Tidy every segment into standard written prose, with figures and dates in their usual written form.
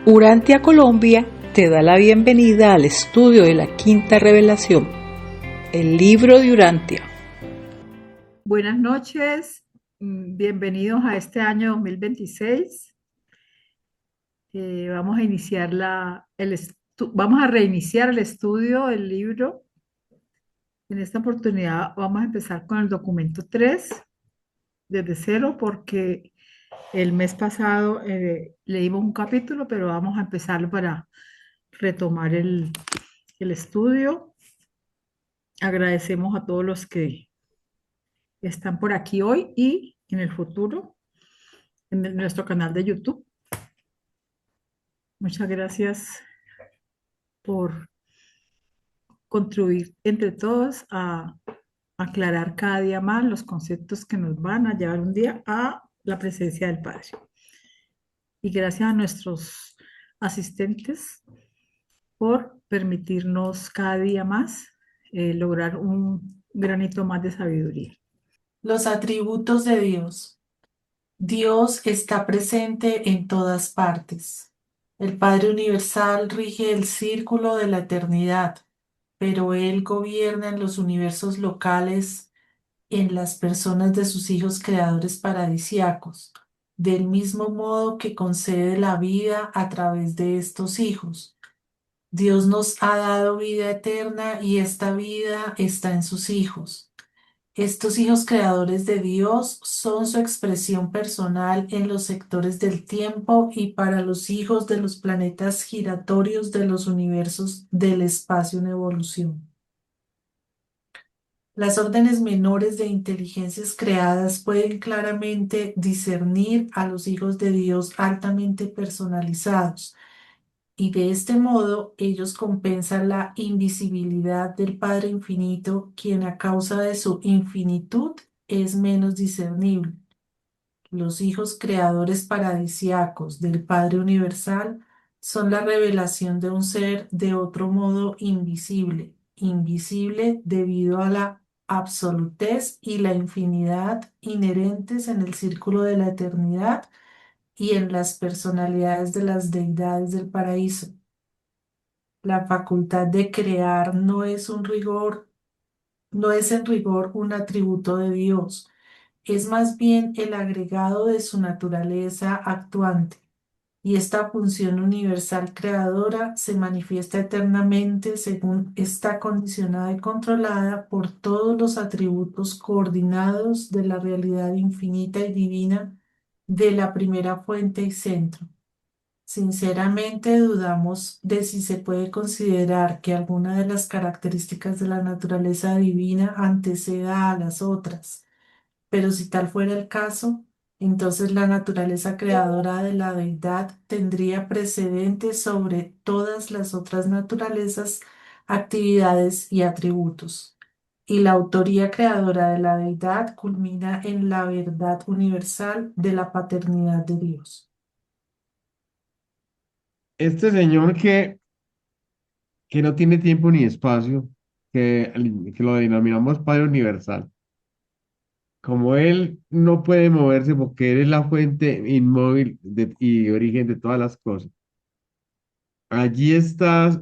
Urantia Colombia te da la bienvenida al estudio de la Quinta Revelación, el libro de Urantia. Buenas noches, bienvenidos a este año 2026. Vamos a iniciar vamos a reiniciar el estudio del libro. En esta oportunidad vamos a empezar con el documento 3 desde cero porque el mes pasado leímos un capítulo, pero vamos a empezarlo para retomar el estudio. Agradecemos a todos los que están por aquí hoy y en el futuro en nuestro canal de YouTube. Muchas gracias por contribuir entre todos a aclarar cada día más los conceptos que nos van a llevar un día a la presencia del Padre. Y gracias a nuestros asistentes por permitirnos cada día más lograr un granito más de sabiduría. Los atributos de Dios. Dios está presente en todas partes. El Padre Universal rige el círculo de la eternidad, pero Él gobierna en los universos locales, en las personas de sus hijos creadores paradisiacos, del mismo modo que concede la vida a través de estos hijos. Dios nos ha dado vida eterna y esta vida está en sus hijos. Estos hijos creadores de Dios son su expresión personal en los sectores del tiempo y para los hijos de los planetas giratorios de los universos del espacio en evolución. Las órdenes menores de inteligencias creadas pueden claramente discernir a los hijos de Dios altamente personalizados y de este modo ellos compensan la invisibilidad del Padre Infinito, quien a causa de su infinitud es menos discernible. Los hijos creadores paradisiacos del Padre Universal son la revelación de un ser de otro modo invisible, invisible debido a la absolutez y la infinidad inherentes en el círculo de la eternidad y en las personalidades de las deidades del paraíso. La facultad de crear no es en rigor un atributo de Dios, es más bien el agregado de su naturaleza actuante, y esta función universal creadora se manifiesta eternamente según está condicionada y controlada por todos los atributos coordinados de la realidad infinita y divina de la primera fuente y centro. Sinceramente dudamos de si se puede considerar que alguna de las características de la naturaleza divina anteceda a las otras, pero si tal fuera el caso, entonces la naturaleza creadora de la deidad tendría precedente sobre todas las otras naturalezas, actividades y atributos. Y la autoría creadora de la deidad culmina en la verdad universal de la paternidad de Dios. Este señor que no tiene tiempo ni espacio, que lo denominamos Padre Universal, como él no puede moverse porque él es la fuente inmóvil y origen de todas las cosas. Allí estás,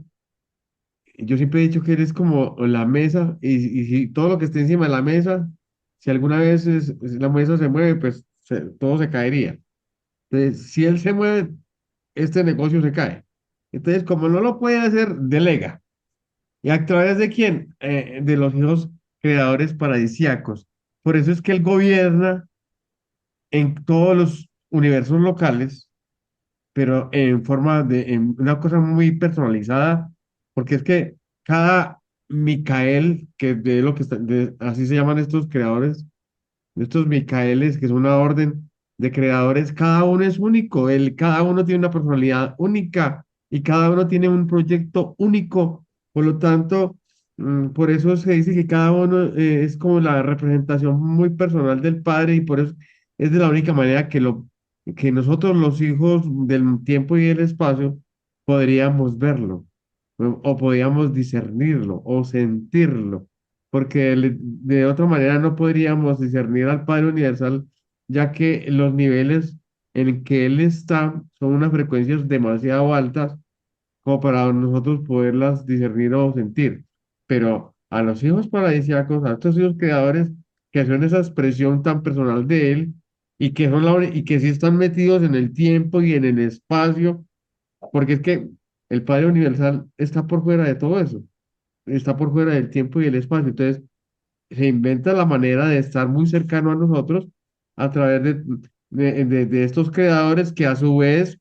yo siempre he dicho que eres como la mesa y si todo lo que esté encima de la mesa, si alguna vez la mesa se mueve, pues todo se caería. Entonces, si él se mueve, este negocio se cae. Entonces, como no lo puede hacer, delega. ¿Y a través de quién? De los hijos creadores paradisíacos. Por eso es que él gobierna en todos los universos locales, pero en forma en una cosa muy personalizada, porque es que cada Micael, que de lo que así se llaman estos creadores, estos Micaeles, que es una orden de creadores, cada uno es único, cada uno tiene una personalidad única y cada uno tiene un proyecto único. Por lo tanto, por eso se dice que cada uno es como la representación muy personal del Padre y por eso es de la única manera que nosotros los hijos del tiempo y el espacio podríamos verlo o podríamos discernirlo o sentirlo porque de otra manera no podríamos discernir al Padre Universal, ya que los niveles en el que Él está son unas frecuencias demasiado altas como para nosotros poderlas discernir o sentir. Pero a los hijos paradisíacos, a estos hijos creadores, que son esa expresión tan personal de Él y que son y que sí están metidos en el tiempo y en el espacio, porque es que el Padre Universal está por fuera de todo eso, está por fuera del tiempo y el espacio. Entonces, se inventa la manera de estar muy cercano a nosotros a través de estos creadores que a su vez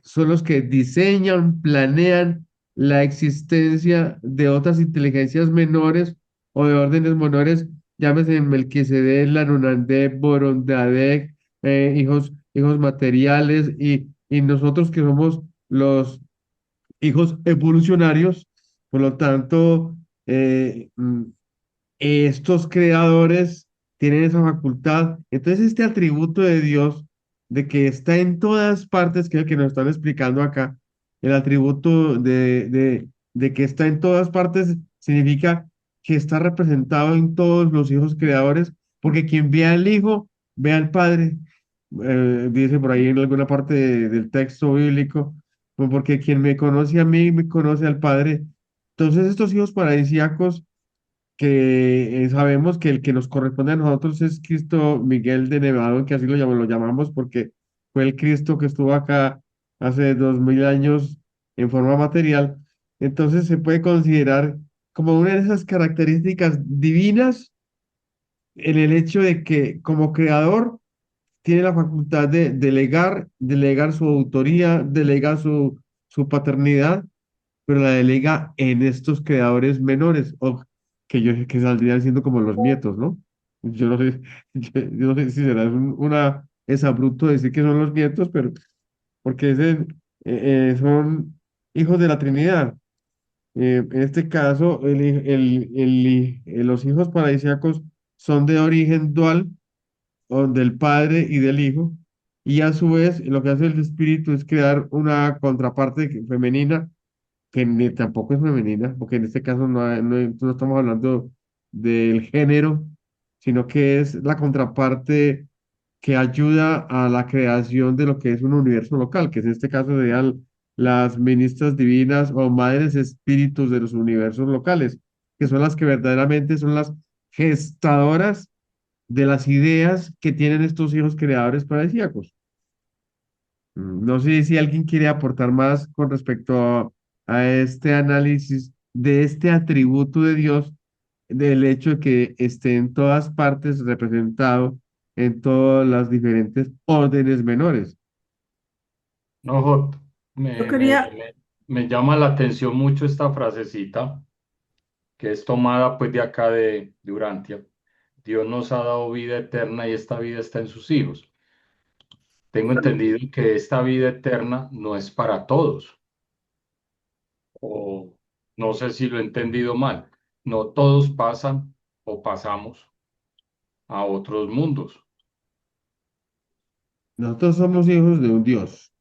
son los que diseñan, planean la existencia de otras inteligencias menores o de órdenes menores, llámese Melquisedec, Lanunandé, Borondadec, hijos materiales, y nosotros que somos los hijos evolucionarios, por lo tanto, estos creadores tienen esa facultad. Entonces, este atributo de Dios, de que está en todas partes, que es el que nos están explicando acá, el atributo de que está en todas partes, significa que está representado en todos los hijos creadores, porque quien ve al Hijo, ve al Padre. Dice por ahí en alguna parte del texto bíblico, pues porque quien me conoce a mí, me conoce al Padre. Entonces, estos hijos paradisíacos que sabemos que el que nos corresponde a nosotros es Cristo Miguel de Nevado, que así lo llamamos porque fue el Cristo que estuvo acá hace 2000 años en forma material. Entonces se puede considerar como una de esas características divinas en el hecho de que como creador tiene la facultad de delegar su autoría, delegar su paternidad, pero la delega en estos creadores menores, o que saldrían siendo como los nietos, ¿no? Yo no sé, yo no sé si será es abrupto decir que son los nietos, pero porque son hijos de la Trinidad. En este caso, los hijos paradisíacos son de origen dual, o del Padre y del Hijo, y a su vez lo que hace el Espíritu es crear una contraparte femenina que ni tampoco es femenina, porque en este caso no estamos hablando del género, sino que es la contraparte que ayuda a la creación de lo que es un universo local, que en este caso serían las ministras divinas o madres espíritus de los universos locales, que son las que verdaderamente son las gestadoras de las ideas que tienen estos hijos creadores paradisíacos. No sé si alguien quiere aportar más con respecto a este análisis de este atributo de Dios, del hecho de que esté en todas partes representado en todas las diferentes órdenes menores. No, Jot, Yo me, me, quería, me, me llama la atención mucho esta frasecita que es tomada pues de acá de Urantia. Dios nos ha dado vida eterna y esta vida está en sus hijos. Tengo entendido que esta vida eterna no es para todos, o no sé si lo he entendido mal. No todos pasan o pasamos a otros mundos. Nosotros somos hijos de un Dios.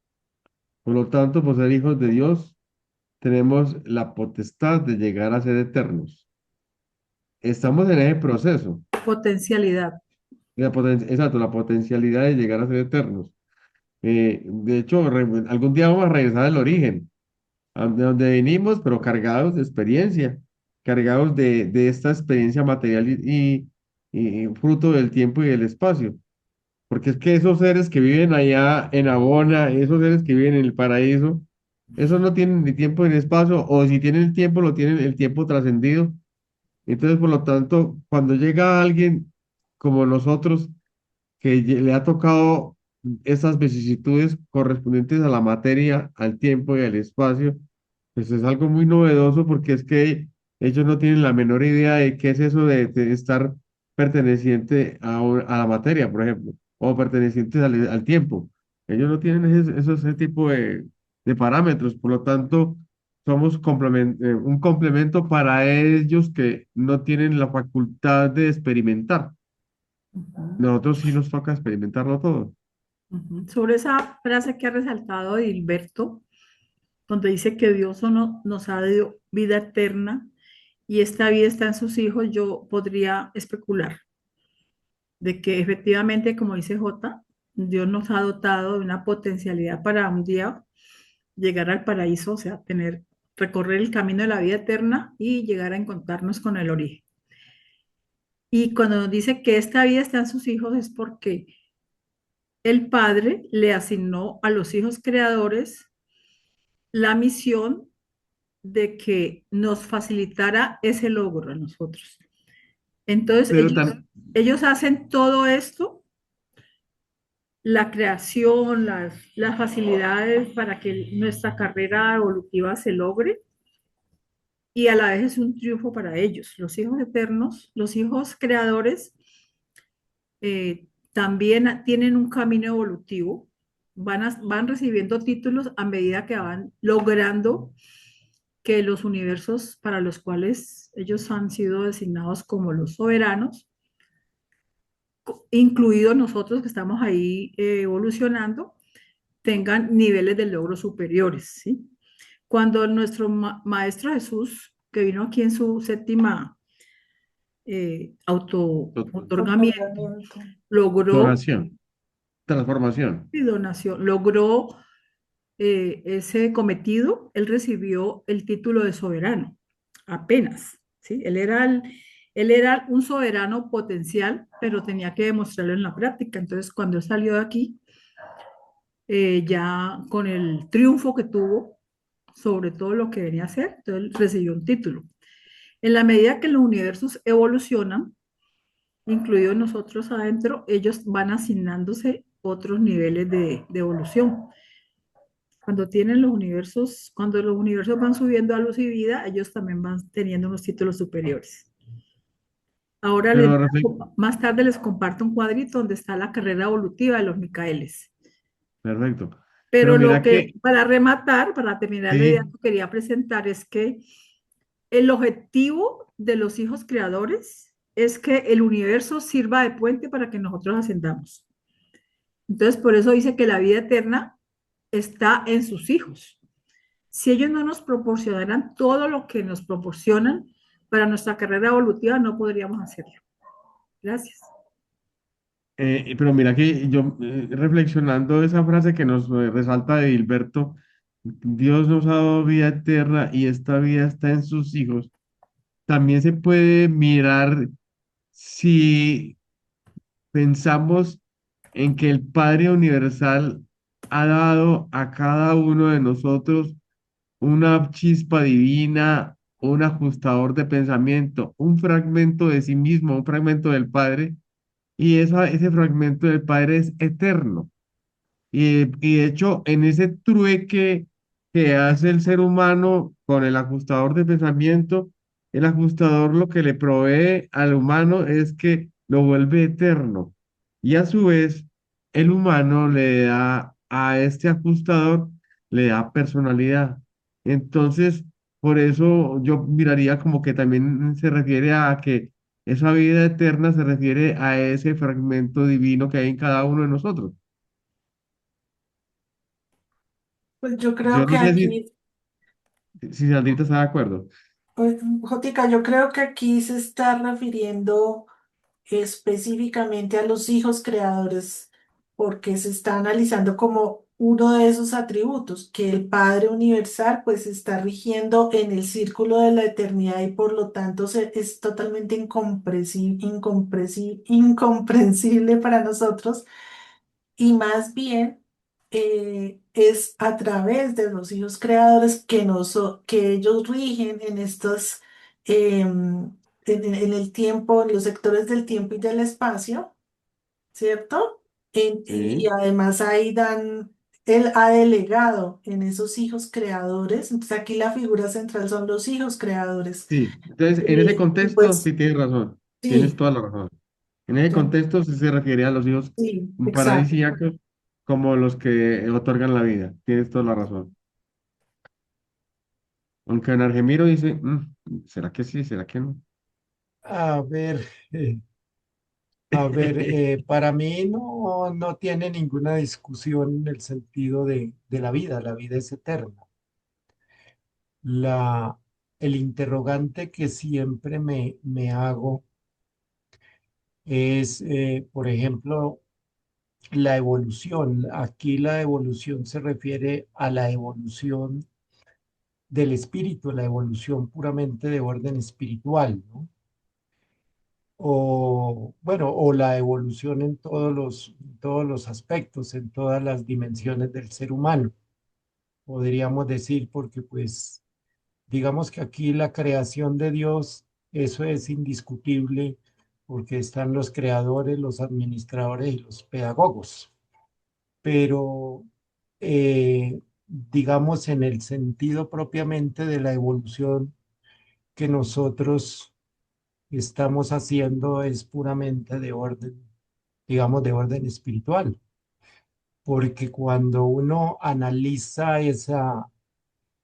Por lo tanto, por ser hijos de Dios, tenemos la potestad de llegar a ser eternos. Estamos en ese proceso. potencialidad. Exacto, la potencialidad de llegar a ser eternos. De hecho, algún día vamos a regresar al origen, de donde venimos, pero cargados de experiencia, cargados de esta experiencia material y fruto del tiempo y del espacio. Porque es que esos seres que viven allá en Abona, esos seres que viven en el paraíso, esos no tienen ni tiempo ni espacio, o si tienen el tiempo, lo tienen el tiempo trascendido. Entonces, por lo tanto, cuando llega alguien como nosotros, que le ha tocado esas vicisitudes correspondientes a la materia, al tiempo y al espacio, pues es algo muy novedoso porque es que ellos no tienen la menor idea de qué es eso de estar perteneciente a la materia, por ejemplo, o pertenecientes al tiempo. Ellos no tienen ese tipo de parámetros, por lo tanto, somos un complemento para ellos que no tienen la facultad de experimentar. Ujú, Nosotros sí nos toca experimentarlo todo. ujú. Sobre esa frase que ha resaltado Hilberto, donde dice que Dios nos ha dado vida eterna y esta vida está en sus hijos, yo podría especular de que efectivamente, como dice J, Dios nos ha dotado de una potencialidad para un día llegar al paraíso, o sea, recorrer el camino de la vida eterna y llegar a encontrarnos con el origen. Y cuando nos dice que esta vida está en sus hijos es porque el Padre le asignó a los hijos creadores la misión de que nos facilitara ese logro a nosotros. Entonces, Pero ellos hacen todo esto, la creación, las facilidades para que nuestra carrera evolutiva se logre y a la vez es un triunfo para ellos. Los hijos eternos, los hijos creadores, también tienen un camino evolutivo, van recibiendo títulos a medida que van logrando que los universos para los cuales ellos han sido designados como los soberanos, incluidos nosotros que estamos ahí evolucionando, tengan niveles de logro superiores, ¿sí? Cuando nuestro Maestro Jesús, que vino aquí en su séptima auto-otorgamiento, Otorgamiento. logró donación, transformación. y donación, logró ese cometido, él recibió el título de soberano, apenas, ¿sí? Él era un soberano potencial, pero tenía que demostrarlo en la práctica. Entonces, cuando él salió de aquí, ya con el triunfo que tuvo sobre todo lo que venía a hacer, entonces él recibió un título. En la medida que los universos evolucionan, incluidos nosotros adentro, ellos van asignándose otros niveles de evolución. Cuando los universos van subiendo a luz y vida, ellos también van teniendo unos títulos superiores. Ahora, Pero más tarde les comparto un cuadrito donde está la carrera evolutiva de los Micaeles. perfecto. Pero Pero mira que, para rematar, para terminar la idea sí, que quería presentar es que el objetivo de los hijos creadores es que el universo sirva de puente para que nosotros ascendamos. Entonces, por eso dice que la vida eterna está en sus hijos. Si ellos no nos proporcionaran todo lo que nos proporcionan para nuestra carrera evolutiva, no podríamos hacerlo. Gracias. pero mira que yo reflexionando esa frase que nos resalta de Gilberto, Dios nos ha dado vida eterna y esta vida está en sus hijos. También se puede mirar si pensamos en que el Padre Universal ha dado a cada uno de nosotros una chispa divina, un ajustador de pensamiento, un fragmento de sí mismo, un fragmento del Padre, y ese fragmento del Padre es eterno. Y de hecho, en ese trueque que hace el ser humano con el ajustador de pensamiento, el ajustador lo que le provee al humano es que lo vuelve eterno. Y a su vez, el humano le da a este ajustador, le da personalidad. Entonces, por eso yo miraría como que también se refiere a que esa vida eterna se refiere a ese fragmento divino que hay en cada uno de nosotros. Pues yo creo Yo que no sé si, aquí, si Sandrita está de acuerdo. pues, Jotica, yo creo que aquí se está refiriendo específicamente a los hijos creadores, porque se está analizando como uno de esos atributos, que el Padre Universal pues está rigiendo en el círculo de la eternidad y por lo tanto es totalmente incomprensible para nosotros y más bien es a través de los hijos creadores que ellos rigen en estos, en el tiempo, en los sectores del tiempo y del espacio, ¿cierto? Y Sí, además ahí él ha delegado en esos hijos creadores, entonces aquí la figura central son los hijos creadores. sí. Entonces, en ese Y contexto, sí pues tienes razón. Tienes sí, toda la razón. En ese ya, contexto sí se refiere a los hijos sí, exacto. paradisíacos como los que otorgan la vida. Tienes toda la razón. Aunque en Argemiro dice, ¿será que sí? ¿Será que no? A ver, eh, para mí no tiene ninguna discusión en el sentido de la vida es eterna. La, el interrogante que siempre me hago es, por ejemplo, la evolución. Aquí la evolución se refiere a la evolución del espíritu, la evolución puramente de orden espiritual, ¿no? O, bueno, o la evolución en todos los aspectos, en todas las dimensiones del ser humano, podríamos decir, porque pues digamos que aquí la creación de Dios, eso es indiscutible, porque están los creadores, los administradores y los pedagogos. Pero digamos en el sentido propiamente de la evolución que nosotros estamos haciendo es puramente de orden, digamos, de orden espiritual, porque cuando uno analiza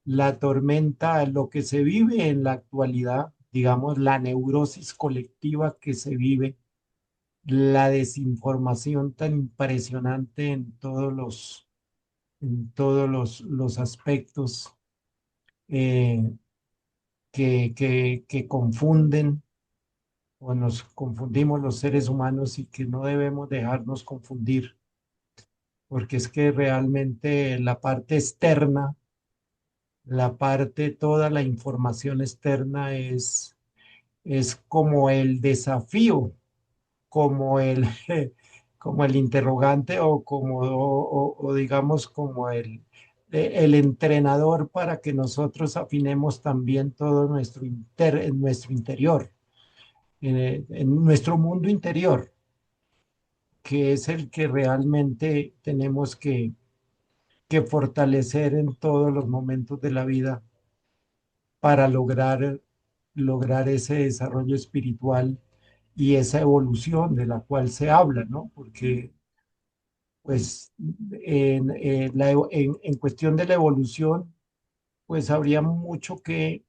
la tormenta, lo que se vive en la actualidad, digamos, la neurosis colectiva que se vive, la desinformación tan impresionante en todos los aspectos eh, que confunden o nos confundimos los seres humanos y que no debemos dejarnos confundir, porque es que realmente la parte externa, toda la información externa es como el desafío, como el, como el interrogante o como, o digamos como el entrenador para que nosotros afinemos también todo en nuestro interior, en nuestro mundo interior, que es el que realmente tenemos que fortalecer en todos los momentos de la vida para lograr ese desarrollo espiritual y esa evolución de la cual se habla, ¿no? Porque, pues, en cuestión de la evolución, pues habría mucho que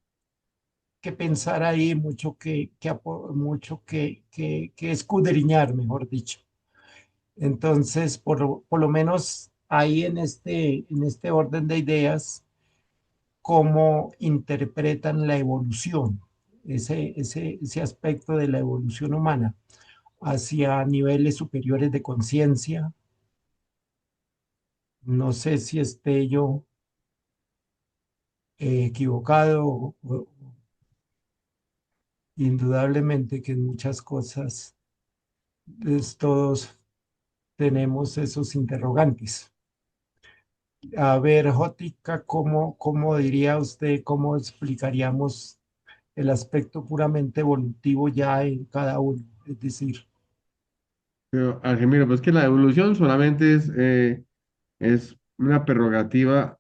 pensar ahí, mucho que escudriñar, mejor dicho. Entonces, por lo menos ahí en este orden de ideas, cómo interpretan la evolución, ese aspecto de la evolución humana hacia niveles superiores de conciencia. No sé si esté yo equivocado, indudablemente que en muchas cosas todos tenemos esos interrogantes. A ver, Jótica, ¿cómo diría usted, cómo explicaríamos el aspecto puramente evolutivo ya en cada uno? Es decir, Pero, Argemiro, pues que la evolución solamente es una prerrogativa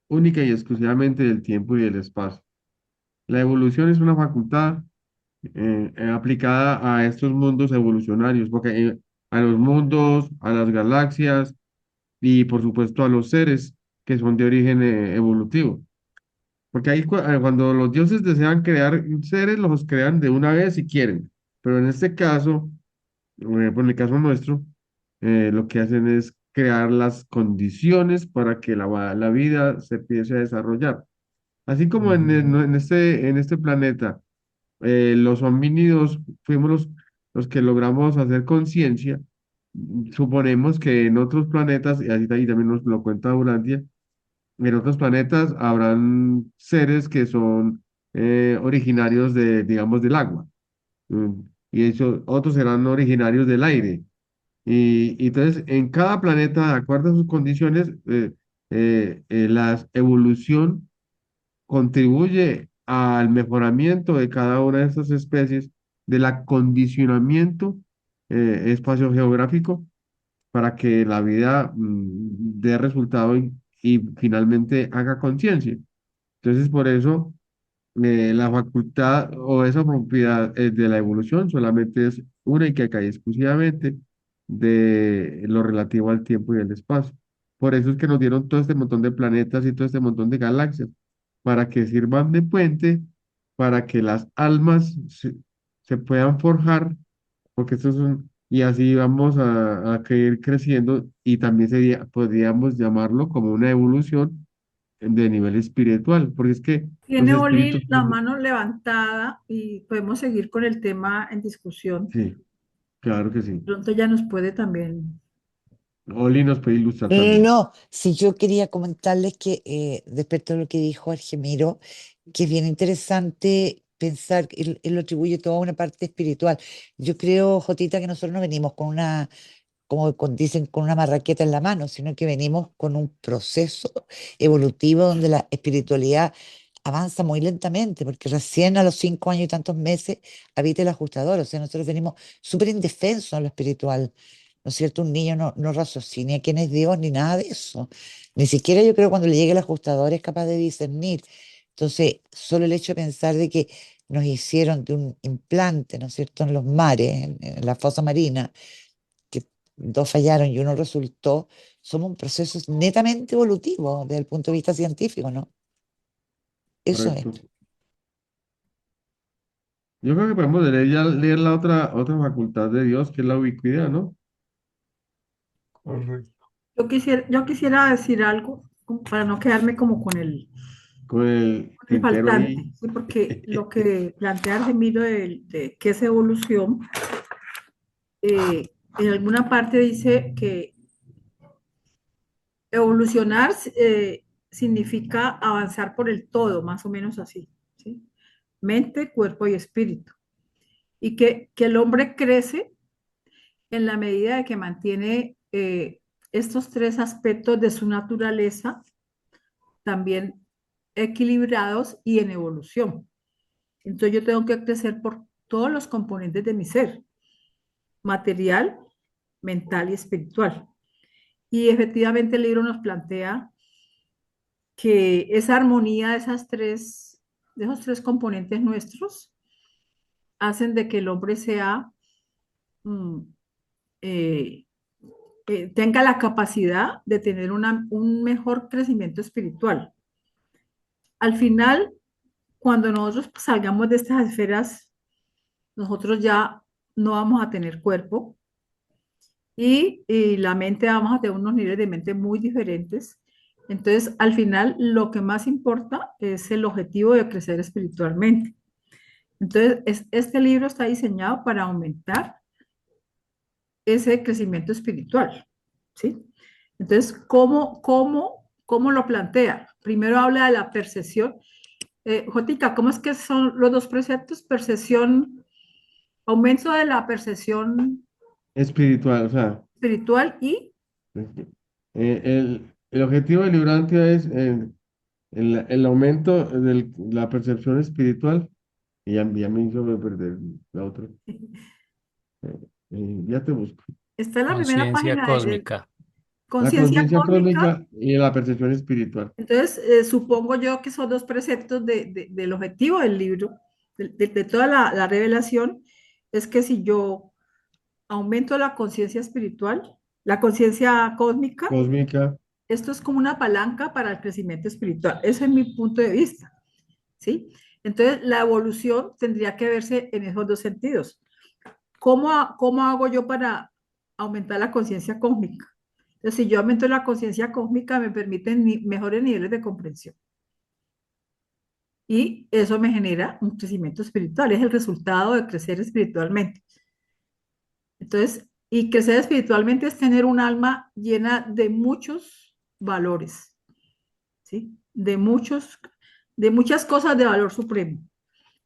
única y exclusivamente del tiempo y del espacio. La evolución es una facultad aplicada a estos mundos evolucionarios, porque a los mundos, a las galaxias y por supuesto a los seres que son de origen evolutivo. Porque ahí cuando los dioses desean crear seres, los crean de una vez si quieren. Pero en este caso, por el caso nuestro, lo que hacen es crear las condiciones para que la vida se empiece a desarrollar. Así como ujú, en este planeta, los homínidos fuimos los que logramos hacer conciencia, suponemos que en otros planetas, y así también nos lo cuenta Urantia, en otros planetas habrán seres que son originarios digamos, del agua. mm, Y eso, otros serán originarios del aire. Y entonces, en cada planeta, de acuerdo a sus condiciones, la evolución contribuye al mejoramiento de cada una de estas especies, del acondicionamiento espacio-geográfico para que la vida dé resultado y finalmente haga conciencia. Entonces, por eso la facultad o esa propiedad de la evolución solamente es única y exclusivamente de lo relativo al tiempo y el espacio. Por eso es que nos dieron todo este montón de planetas y todo este montón de galaxias, para que sirvan de puente, para que las almas se puedan forjar, porque esto es y así vamos a ir creciendo y también podríamos llamarlo como una evolución de nivel espiritual, porque es que los Tiene espíritus, Oli la mano levantada y podemos seguir con el tema en discusión. sí, claro que sí. Pronto ya nos puede también. Oli nos puede ilustrar también. No, si yo quería comentarles que respecto a lo que dijo Argemiro, que es bien interesante pensar, que él lo atribuye toda una parte espiritual. Yo creo, Jotita, que nosotros no venimos con una, dicen, con una marraqueta en la mano, sino que venimos con un proceso evolutivo donde la espiritualidad avanza muy lentamente, porque recién a los 5 años y tantos meses habita el ajustador. O sea, nosotros venimos súper indefensos en lo espiritual. ¿No es cierto? Un niño no raciocina quién es Dios ni nada de eso. Ni siquiera yo creo cuando le llegue el ajustador es capaz de discernir. Entonces, solo el hecho de pensar de que nos hicieron de un implante, ¿no es cierto?, en los mares, en la fosa marina, que dos fallaron y uno resultó, somos un proceso netamente evolutivo desde el punto de vista científico, ¿no? Eso es. Correcto. Yo creo que podemos leer la otra facultad de Dios, que es la ubicuidad, ¿no? Correcto. Yo quisiera decir algo para no quedarme como Con el con el tintero faltante, ahí. ¿sí? Porque lo que plantea Argemiro de qué es evolución, en alguna parte dice que evolucionar significa avanzar por el todo, más o menos así, ¿sí? Mente, cuerpo y espíritu. Y que el hombre crece en la medida de que mantiene estos tres aspectos de su naturaleza también equilibrados y en evolución. Entonces yo tengo que crecer por todos los componentes de mi ser, material, mental y espiritual. Y efectivamente el libro nos plantea que esa armonía de esos tres componentes nuestros hacen de que el hombre sea, mm, eh, tenga la capacidad de tener un mejor crecimiento espiritual. Al final, cuando nosotros salgamos de estas esferas, nosotros ya no vamos a tener cuerpo y la mente vamos a tener unos niveles de mente muy diferentes. Entonces, al final, lo que más importa es el objetivo de crecer espiritualmente. Entonces, este libro está diseñado para aumentar ese crecimiento espiritual, ¿sí? Entonces, ¿cómo lo plantea? Primero habla de la percepción. Jotica, ¿cómo es que son los dos preceptos? Percepción, aumento de la percepción Espiritual, o sea, espiritual y el objetivo de Librantia es el aumento de la percepción espiritual. Y ya me hizo perder la otra. Ya te busco. está en la primera Conciencia página de cósmica. La conciencia conciencia cósmica. cósmica y la percepción espiritual. Entonces, supongo yo que son dos preceptos del objetivo del libro, de toda la revelación, es que si yo aumento la conciencia espiritual, la conciencia cósmica, Cósmica, esto es como una palanca para el crecimiento espiritual. Ese es mi punto de vista, ¿sí? Entonces, la evolución tendría que verse en esos dos sentidos. ¿Cómo hago yo para aumentar la conciencia cósmica? Entonces, si yo aumento la conciencia cósmica, me permiten mejores niveles de comprensión. Y eso me genera un crecimiento espiritual, es el resultado de crecer espiritualmente. Entonces, y crecer espiritualmente es tener un alma llena de muchos valores, ¿sí? De muchas cosas de valor supremo.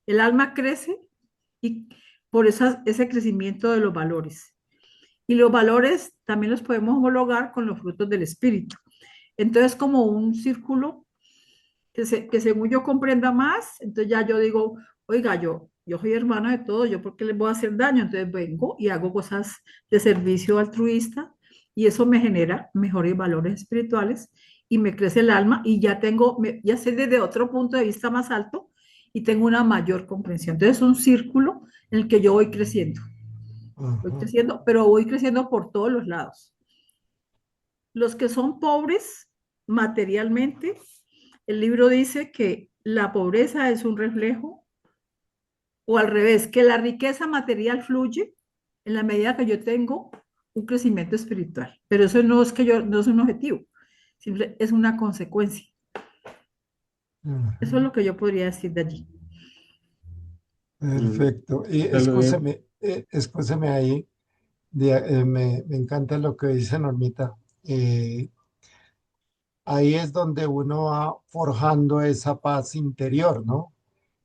El alma crece y por ese crecimiento de los valores. Y los valores también los podemos homologar con los frutos del espíritu. Entonces, como un círculo que según yo comprenda más, entonces ya yo digo, oiga, yo soy hermano de todos, ¿yo por qué les voy a hacer daño? Entonces vengo y hago cosas de servicio altruista y eso me genera mejores valores espirituales y me crece el alma y ya sé desde otro punto de vista más alto y tengo una mayor comprensión. Entonces es un círculo en el que yo voy Ujú. creciendo, pero voy creciendo por todos los lados. Los que son pobres materialmente, el libro dice que la pobreza es un reflejo, o al revés, que la riqueza material fluye en la medida que yo tengo un crecimiento espiritual. Pero eso no es no es un objetivo, es una consecuencia. Eso es Ujú. lo que yo podría decir de allí. mm, Perfecto. Y te lo- escúcheme ahí. Me encanta lo que dice Normita. Eh, Ahí es donde uno va forjando esa paz interior, ¿no?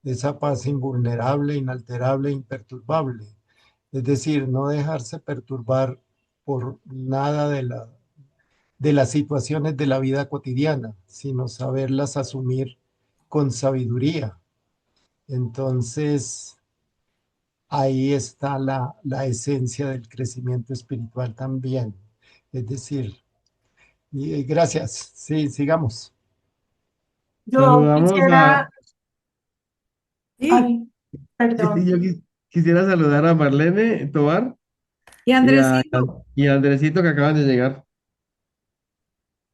Esa paz invulnerable, inalterable, imperturbable. Es decir, no dejarse perturbar por nada de las situaciones de la vida cotidiana, sino saberlas asumir con sabiduría. Entonces, ahí está la esencia del crecimiento espiritual también. Es decir, gracias. Sí, sigamos. Yo Saludamos a, quisiera, Sí, ay, perdón. quisiera saludar a Marlene Tobar y y Andresito, y a Andresito que acaban de llegar.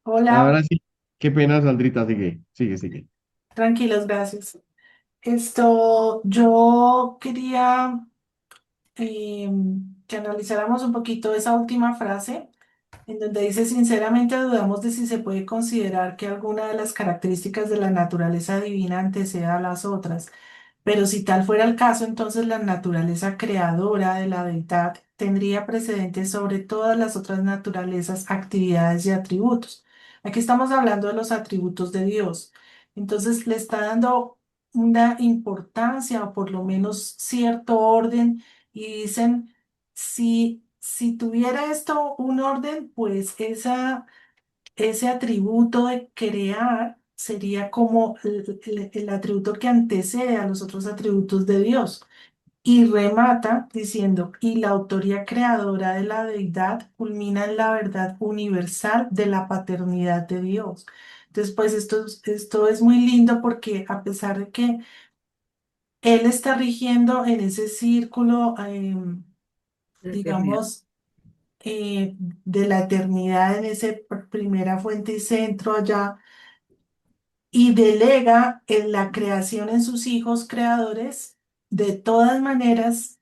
Hola, Ahora sí, qué pena, Sandrita, sigue. tranquilos, gracias. Yo quería que analizáramos un poquito esa última frase, en donde dice, sinceramente dudamos de si se puede considerar que alguna de las características de la naturaleza divina anteceda a las otras. Pero si tal fuera el caso, entonces la naturaleza creadora de la deidad tendría precedentes sobre todas las otras naturalezas, actividades y atributos. Aquí estamos hablando de los atributos de Dios. Entonces le está dando una importancia o por lo menos cierto orden y dicen, si tuviera esto un orden, pues ese atributo de crear sería como el atributo que antecede a los otros atributos de Dios. Y remata diciendo, y la autoría creadora de la deidad culmina en la verdad universal de la paternidad de Dios. Entonces, pues esto es muy lindo porque a pesar de que Él está rigiendo en ese círculo, de eternidad. digamos, de la eternidad, en ese primera fuente y centro allá, y delega en la creación en sus hijos creadores, de todas maneras,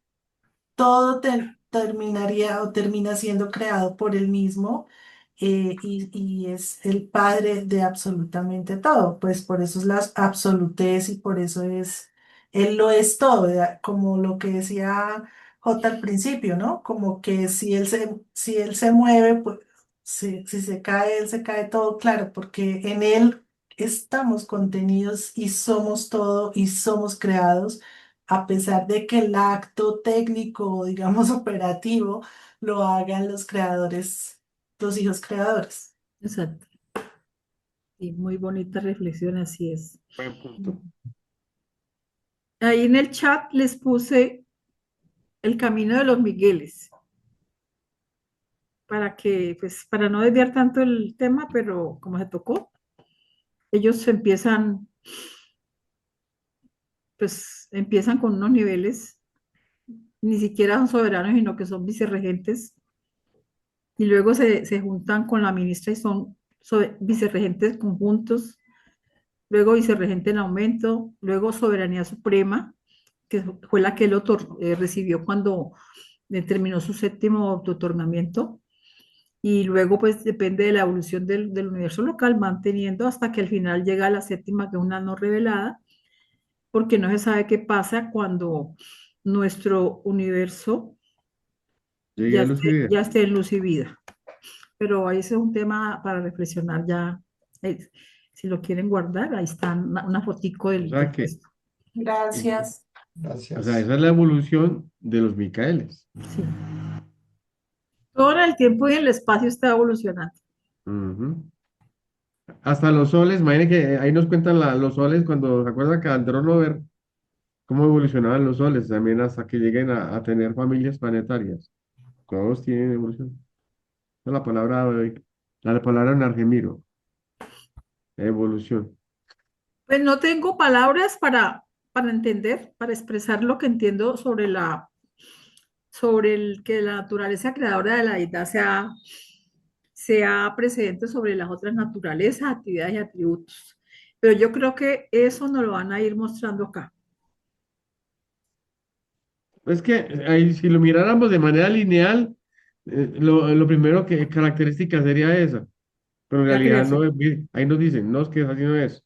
todo terminaría o termina siendo creado por él mismo, y es el padre de absolutamente todo. Pues por eso es la absolutez y por eso él lo es todo, como lo que decía J al principio, ¿no? Como que si él se mueve, pues si se cae, él se cae todo, claro, porque en él estamos contenidos y somos todo y somos creados a pesar de que el acto técnico, digamos, operativo, lo hagan los creadores, los hijos creadores. Exacto. Y muy bonita reflexión, así es. Buen punto. Ahí en el chat les puse el camino de los Migueles, para que, pues, para no desviar tanto el tema, pero como se tocó, ellos empiezan con unos niveles, ni siquiera son soberanos, sino que son vicerregentes, y luego se juntan con la ministra y son vicerregentes conjuntos, luego vicerregente en aumento, luego soberanía suprema, que fue la que él recibió cuando terminó su séptimo autotornamiento, y luego pues depende de la evolución del universo local, manteniendo hasta que al final llega a la séptima, que es una no revelada, porque no se sabe qué pasa cuando nuestro universo Llegué a luz y vida. ya esté en luz y vida. Pero ahí ese es un tema para reflexionar ya. eh, si lo quieren guardar, ahí está una fotico O del sea que, texto. Gracias. o sea, Gracias. esa es la evolución de los Micaeles. Sí. Todo en el tiempo y en el espacio está evolucionando. Ujú. Hasta los soles, imagínense que ahí nos cuentan los soles cuando se acuerdan que Andrónover ver cómo evolucionaban los soles, también hasta que lleguen a tener familias planetarias. Todos tienen evolución. Esa es la palabra de hoy. La palabra en Argemiro, evolución. Pues no tengo palabras para entender, para expresar lo que entiendo sobre el que la naturaleza creadora de la deidad sea precedente sobre las otras naturalezas, actividades y atributos. Pero yo creo que eso nos lo van a ir mostrando acá. Es que ahí, si lo miráramos de manera lineal, lo primero que característica sería esa, pero en La realidad no, creación. ahí nos dicen, no, es que así no es.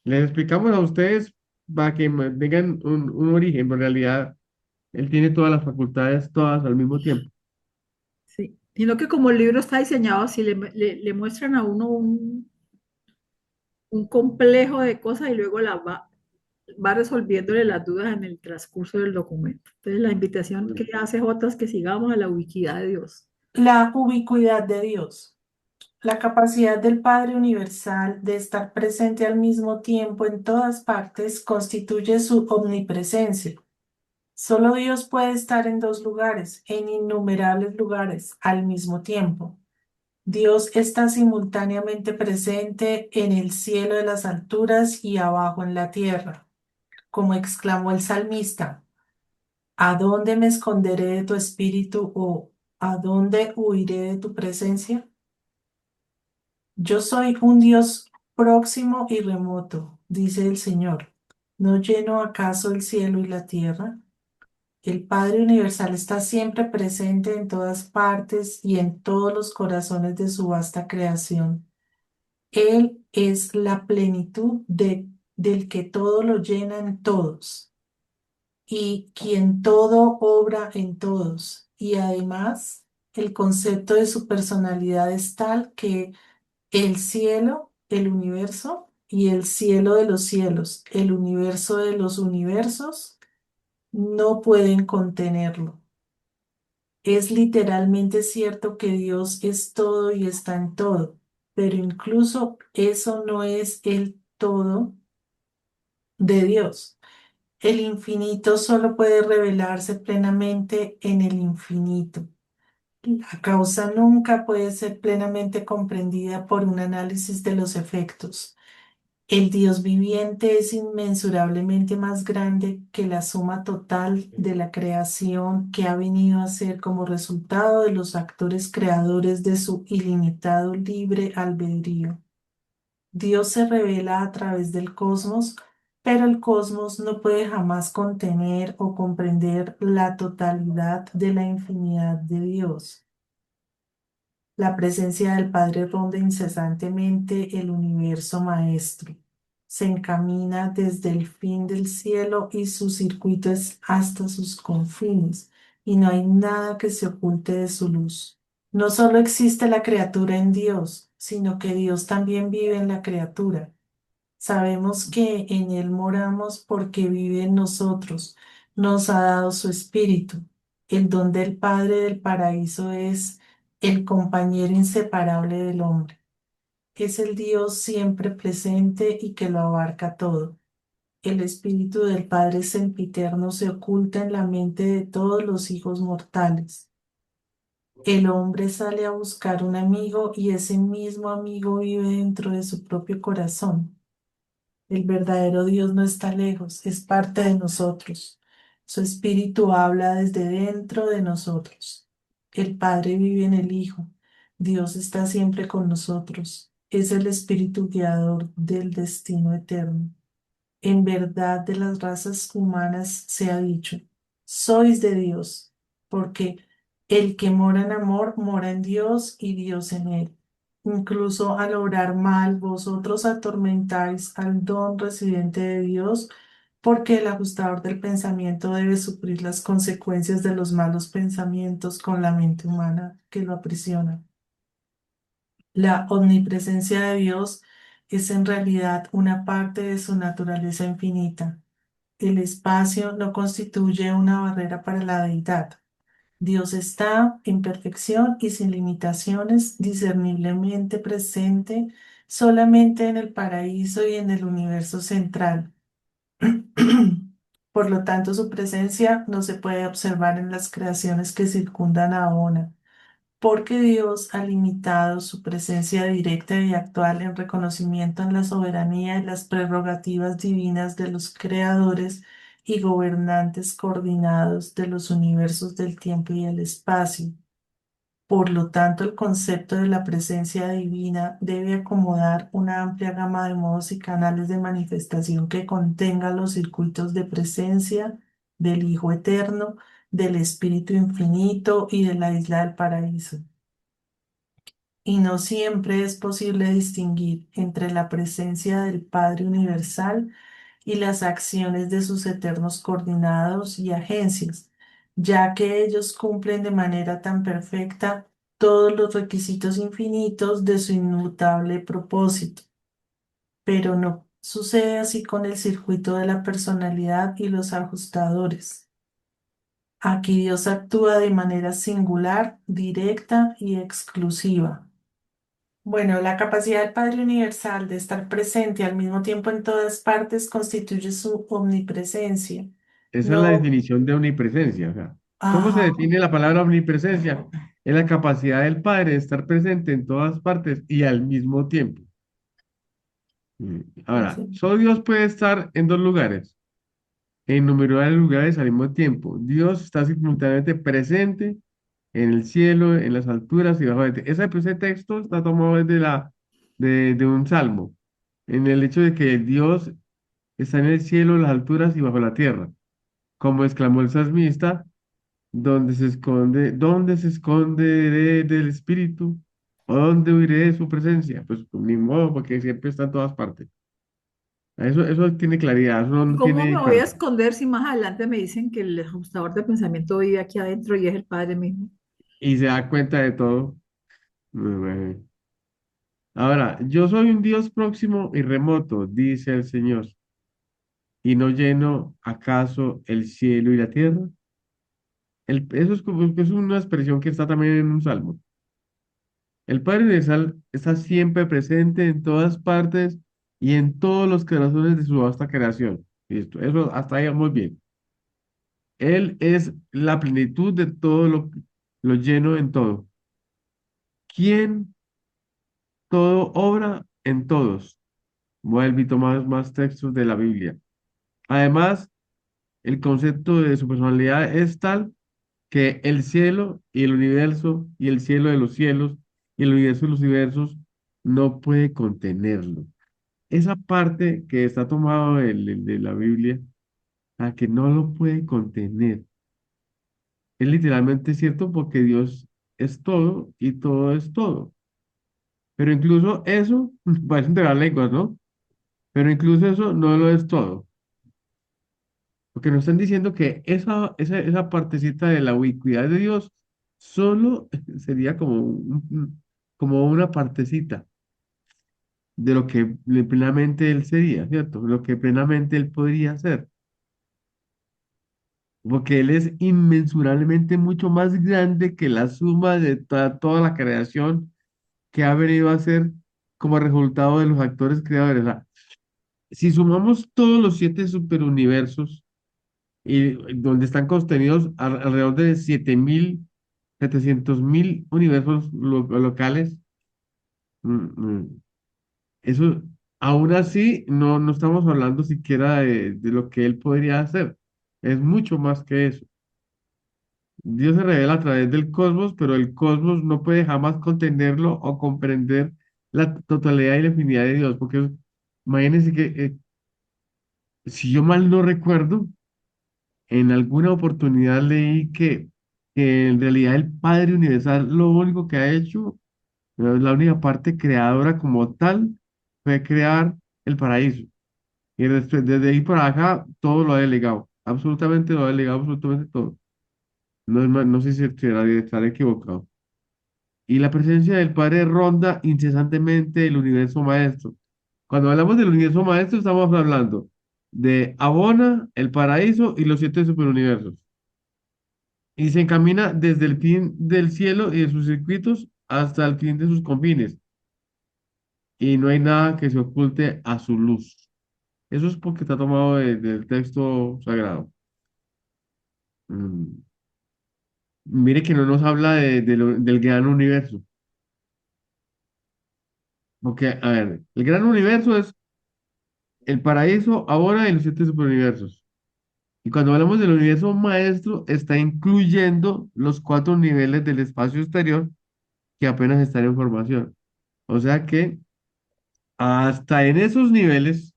Les explicamos a ustedes para que tengan un origen, pero en realidad él tiene todas las facultades, todas al mismo tiempo. Sino que como el libro está diseñado así, le muestran a uno un complejo de cosas y luego va resolviéndole las dudas en el transcurso del documento. Entonces, la invitación que hace J es que sigamos a la ubiquidad de Dios. La ubicuidad de Dios. La capacidad del Padre Universal de estar presente al mismo tiempo en todas partes constituye su omnipresencia. Solo Dios puede estar en dos lugares, en innumerables lugares, al mismo tiempo. Dios está simultáneamente presente en el cielo de las alturas y abajo en la tierra. Como exclamó el salmista, ¿a dónde me esconderé de tu espíritu o a dónde huiré de tu presencia? Yo soy un Dios próximo y remoto, dice el Señor. ¿No lleno acaso el cielo y la tierra? El Padre Universal está siempre presente en todas partes y en todos los corazones de su vasta creación. Él es la plenitud del que todo lo llena en todos y quien todo obra en todos. Y además, el concepto de su personalidad es tal que el cielo, el universo y el cielo de los cielos, el universo de los universos, no pueden contenerlo. Es literalmente cierto que Dios es todo y está en todo, pero incluso eso no es el todo de Dios. El infinito solo puede revelarse plenamente en el infinito. La causa nunca puede ser plenamente comprendida por un análisis de los efectos. El Dios viviente es inmensurablemente más grande que la suma total de la creación que ha venido a ser como resultado de los actores creadores de su ilimitado libre albedrío. Dios se revela a través del cosmos, pero el cosmos no puede jamás contener o comprender la totalidad de la infinidad de Dios. La presencia del Padre ronda incesantemente el universo maestro. Se encamina desde el fin del cielo y su circuito es hasta sus confines, y no hay nada que se oculte de su luz. No solo existe la criatura en Dios, sino que Dios también vive en la criatura. Sabemos que en Él moramos porque vive en nosotros, nos ha dado su espíritu. El don del Padre del paraíso es el compañero inseparable del hombre. Es el Dios siempre presente y que lo abarca todo. El espíritu del Padre sempiterno se oculta en la mente de todos los hijos mortales. El hombre sale a buscar un amigo y ese mismo amigo vive dentro de su propio corazón. El verdadero Dios no está lejos, es parte de nosotros. Su espíritu habla desde dentro de nosotros. El Padre vive en el Hijo. Dios está siempre con nosotros. Es el espíritu guiador del destino eterno. En verdad de las razas humanas se ha dicho, sois de Dios, porque el que mora en amor mora en Dios y Dios en él. Incluso al obrar mal, vosotros atormentáis al don residente de Dios, porque el ajustador del pensamiento debe sufrir las consecuencias de los malos pensamientos con la mente humana que lo aprisiona. La omnipresencia de Dios es en realidad una parte de su naturaleza infinita. El espacio no constituye una barrera para la deidad. Dios está en perfección y sin limitaciones, discerniblemente presente solamente en el paraíso y en el universo central. Por lo tanto, su presencia no se puede observar en las creaciones que circundan a Ona, porque Dios ha limitado su presencia directa y actual en reconocimiento en la soberanía y las prerrogativas divinas de los creadores y gobernantes coordinados de los universos del tiempo y el espacio. Por lo tanto, el concepto de la presencia divina debe acomodar una amplia gama de modos y canales de manifestación que contenga los circuitos de presencia del Hijo Eterno, del Espíritu Infinito y de la isla del paraíso. Y no siempre es posible distinguir entre la presencia del Padre Universal y las acciones de sus eternos coordinados y agencias, ya que ellos cumplen de manera tan perfecta todos los requisitos infinitos de su inmutable propósito. Pero no sucede así con el circuito de la personalidad y los ajustadores. Aquí Dios actúa de manera singular, directa y exclusiva. Bueno, la capacidad del Padre Universal de estar presente al mismo tiempo en todas partes constituye su omnipresencia. Esa es la No, definición de omnipresencia. O sea, ¿cómo se ajá, define la palabra omnipresencia? Es la capacidad del Padre de estar presente en todas partes y al mismo tiempo. Ahora, sí. solo Dios puede estar en dos lugares, en innumerables lugares al mismo tiempo. Dios está simultáneamente presente en el cielo, en las alturas y bajo la tierra. Ese texto está tomado de un salmo, en el hecho de que Dios está en el cielo, en las alturas y bajo la tierra. Como exclamó el salmista, dónde se esconderé del Espíritu? ¿O dónde huiré de su presencia? Pues ni modo, porque siempre está en todas partes. Eso tiene claridad, eso ¿Y no cómo me tiene voy a cambio. esconder si más adelante me dicen que el ajustador de pensamiento vive aquí adentro y es el Padre mismo? Y se da cuenta de todo. Bueno. Ahora, yo soy un Dios próximo y remoto, dice el Señor, y no lleno acaso el cielo y la tierra. Eso es una expresión que está también en un salmo. El Padre Universal está siempre presente en todas partes y en todos los corazones de su vasta creación. Listo, eso hasta ahí muy bien. Él es la plenitud de todo lo lleno en todo. ¿Quién todo obra en todos? Vuelve y toma más textos de la Biblia. Además, el concepto de su personalidad es tal que el cielo y el universo y el cielo de los cielos y el universo de los universos no puede contenerlo. Esa parte que está tomado de la Biblia, a que no lo puede contener, es literalmente cierto porque Dios es todo y todo es todo. Pero incluso eso, parece de las lenguas, ¿no? Pero incluso eso no lo es todo. Porque nos están diciendo que esa partecita de la ubicuidad de Dios solo sería como una partecita de lo que plenamente Él sería, ¿cierto? Lo que plenamente Él podría hacer. Porque Él es inmensurablemente mucho más grande que la suma de toda la creación que ha venido a ser como resultado de los actores creadores. O sea, si sumamos todos los siete superuniversos, y donde están contenidos alrededor de 7.700.000 universos locales. Mm. Eso, aún así, no estamos hablando siquiera de lo que él podría hacer. Es mucho más que eso. Dios se revela a través del cosmos, pero el cosmos no puede jamás contenerlo o comprender la totalidad y la infinidad de Dios, porque imagínense que, si yo mal no recuerdo, en alguna oportunidad leí que en realidad el Padre Universal lo único que ha hecho, la única parte creadora como tal, fue crear el paraíso. Y desde ahí para acá, todo lo ha delegado. Absolutamente lo ha delegado, absolutamente todo. No, no sé si estar equivocado. Y la presencia del Padre ronda incesantemente el universo maestro. Cuando hablamos del universo maestro, estamos hablando de Abona, el paraíso y los siete superuniversos. Y se encamina desde el fin del cielo y de sus circuitos hasta el fin de sus confines, y no hay nada que se oculte a su luz. Eso es porque está tomado del texto sagrado. Mm. Mire que no nos habla del gran universo, porque, a ver, el gran universo es el paraíso, ahora y los siete superuniversos. Y cuando hablamos del universo maestro, está incluyendo los cuatro niveles del espacio exterior que apenas están en formación. O sea que hasta en esos niveles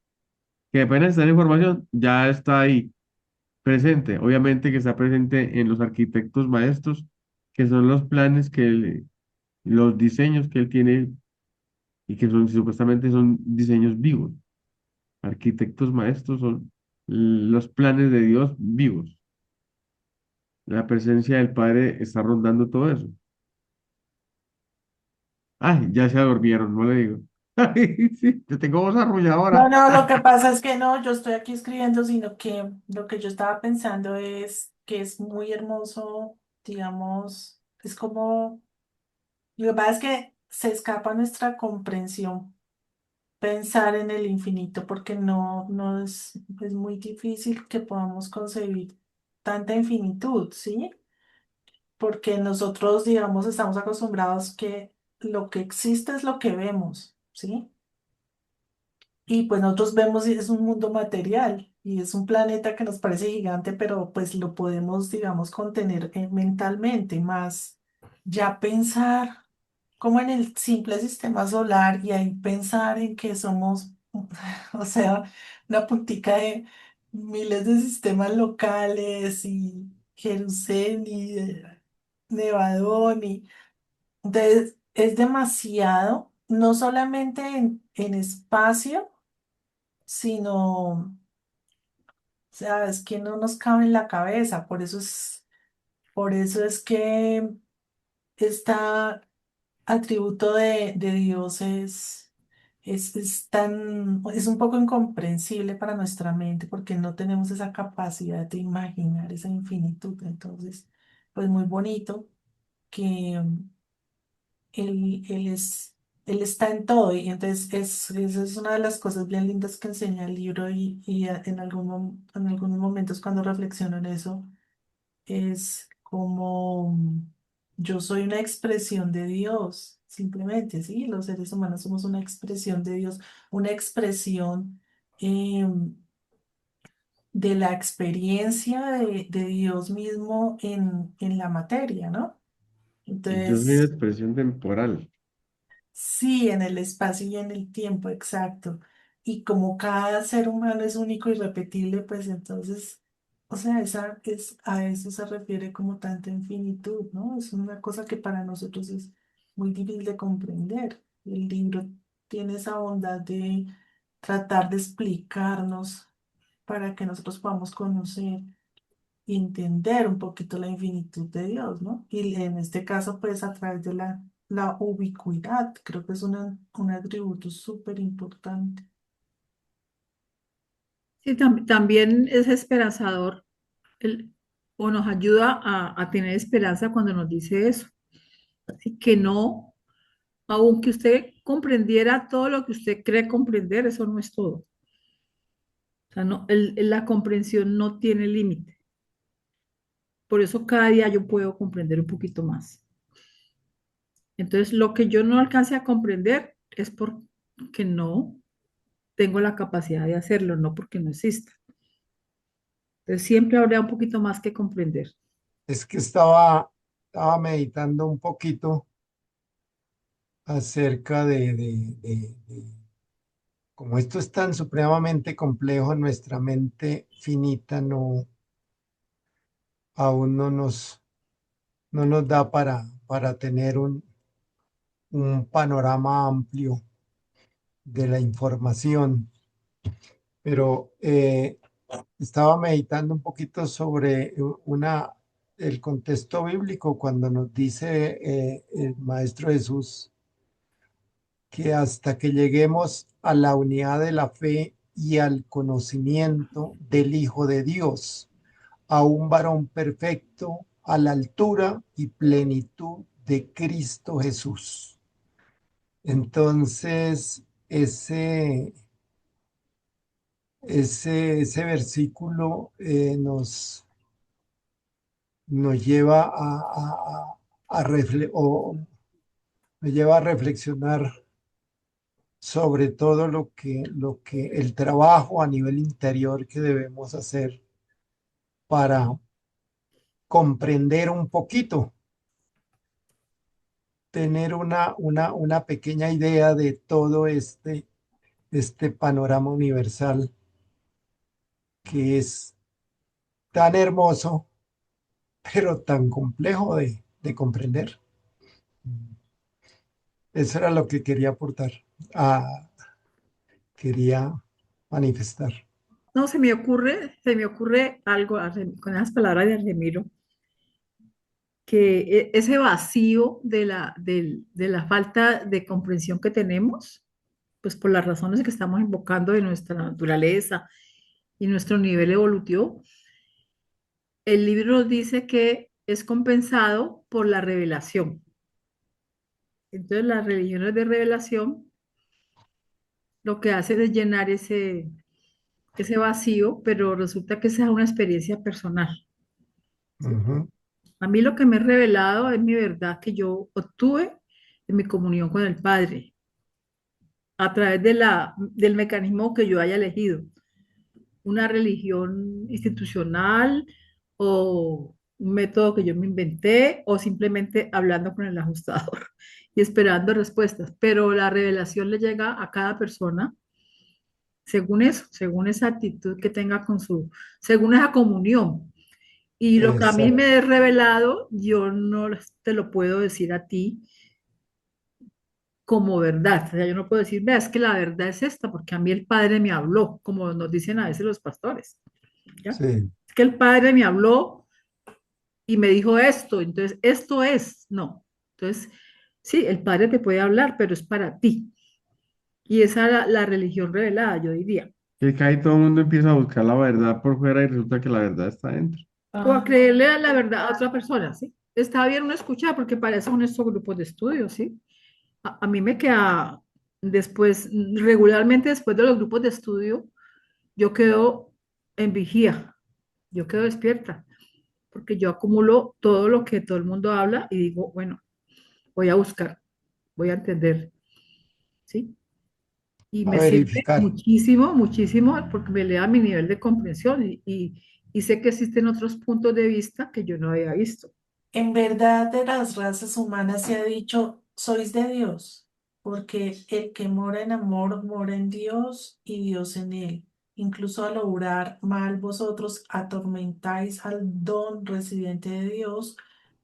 que apenas están en formación, ya está ahí presente. Obviamente que está presente en los arquitectos maestros, que son los planes los diseños que él tiene y que supuestamente son diseños vivos. Arquitectos maestros son los planes de Dios vivos. La presencia del Padre está rondando todo eso. Ay, ya se durmieron, no le digo. Ay, sí, yo tengo voz No, arrulladora. no, lo que pasa es que no, yo estoy aquí escribiendo, sino que lo que yo estaba pensando es que es muy hermoso, digamos, es como, lo que pasa es que se escapa nuestra comprensión pensar en el infinito porque no es muy difícil que podamos concebir tanta infinitud, ¿sí? Porque nosotros, digamos, estamos acostumbrados que lo que existe es lo que vemos, ¿sí? Y pues nosotros vemos y es un mundo material y es un planeta que nos parece gigante, pero pues lo podemos, digamos, contener mentalmente, más ya pensar como en el simple sistema solar y ahí pensar en que somos, o sea, una puntica de miles de sistemas locales y Jerusalén y Nevadón y entonces es demasiado, no solamente en espacio, sino, o sea, es que no nos cabe en la cabeza, por eso es que este atributo de Dios es un poco incomprensible para nuestra mente porque no tenemos esa capacidad de imaginar esa infinitud. Entonces, pues muy bonito que él es, él está en todo y entonces esa es una de las cosas bien lindas que enseña el libro en en algunos momentos cuando reflexiono en eso es como yo soy una expresión de Dios, simplemente, ¿sí? Los seres humanos somos una expresión de Dios, una expresión de la experiencia de Dios mismo en la materia, ¿no? Yo soy una Entonces, expresión temporal. sí, en el espacio y en el tiempo, exacto. Y como cada ser humano es único y repetible, pues entonces, o sea, a eso se refiere como tanta infinitud, ¿no? Es una cosa que para nosotros es muy difícil de comprender. El libro tiene esa bondad de tratar de explicarnos para que nosotros podamos conocer y entender un poquito la infinitud de Dios, ¿no? Y en este caso, pues a través de la ubicuidad, creo que es un atributo súper importante. Sí, también es esperanzador el- o nos ayuda a tener esperanza cuando nos dice eso. Así que no, aunque usted comprendiera todo lo que usted cree comprender, eso no es todo. O sea, no, la comprensión no tiene límite. Por eso cada día yo puedo comprender un poquito más. Entonces, lo que yo no alcance a comprender es porque no tengo la capacidad de hacerlo, no porque no exista. Entonces, siempre habrá un poquito más que comprender. Es que estaba meditando un poquito acerca como esto es tan supremamente complejo, nuestra mente finita aún no nos da para tener un panorama amplio de la información, pero estaba meditando un poquito sobre el contexto bíblico cuando nos dice el Maestro Jesús que hasta que lleguemos a la unidad de la fe y al conocimiento del Hijo de Dios, a un varón perfecto a la altura y plenitud de Cristo Jesús. Entonces, ese versículo nos lleva me lleva a reflexionar sobre todo lo que el trabajo a nivel interior que debemos hacer para comprender un poquito, tener una pequeña idea de todo este panorama universal que es tan hermoso, pero tan complejo de comprender. Eso era lo que quería aportar, quería manifestar. No, se me ocurre algo con esas palabras de Argemiro, ese vacío de la falta de comprensión que tenemos, pues por las razones que estamos invocando de nuestra naturaleza y nuestro nivel evolutivo, el libro nos dice que es compensado por la revelación. Entonces, las religiones de revelación lo que hacen es llenar ese vacío, pero resulta que esa es una experiencia personal. Ujú. A mí lo que me he revelado es mi verdad que yo obtuve en mi comunión con el Padre, a través del mecanismo que yo haya elegido, una religión institucional o un método que yo me inventé o simplemente hablando con el ajustador y esperando respuestas. Pero la revelación le llega a cada persona según eso, según esa actitud que tenga según esa comunión. Y lo que a mí Exacto. me he revelado, yo no te lo puedo decir a ti como verdad. O sea, yo no puedo decir, vea, es que la verdad es esta, porque a mí el Padre me habló, como nos dicen a veces los pastores, ¿ya? Sí. Es que el Padre me habló y me dijo esto, entonces esto es, no. Entonces, sí, el Padre te puede hablar, pero es para ti. Y esa es la religión revelada, yo diría. Que ahí todo el mundo empieza a buscar la verdad por fuera y resulta que la verdad está dentro. O a creerle a la verdad a otra persona, ¿sí? Está bien uno escuchar porque para eso son estos grupos de estudio, ¿sí? A mí me queda después, regularmente después de los grupos de estudio, yo quedo en vigía, yo quedo despierta, porque yo acumulo todo lo que todo el mundo habla y digo, bueno, voy a buscar, voy a entender, ¿sí? Y A me sirve verificar. muchísimo, muchísimo, porque me eleva mi nivel de comprensión y sé que existen otros puntos de vista que yo no había visto. En verdad, de las razas humanas se ha dicho, sois de Dios, porque el que mora en amor mora en Dios y Dios en él. Incluso al obrar mal vosotros atormentáis al don residente de Dios,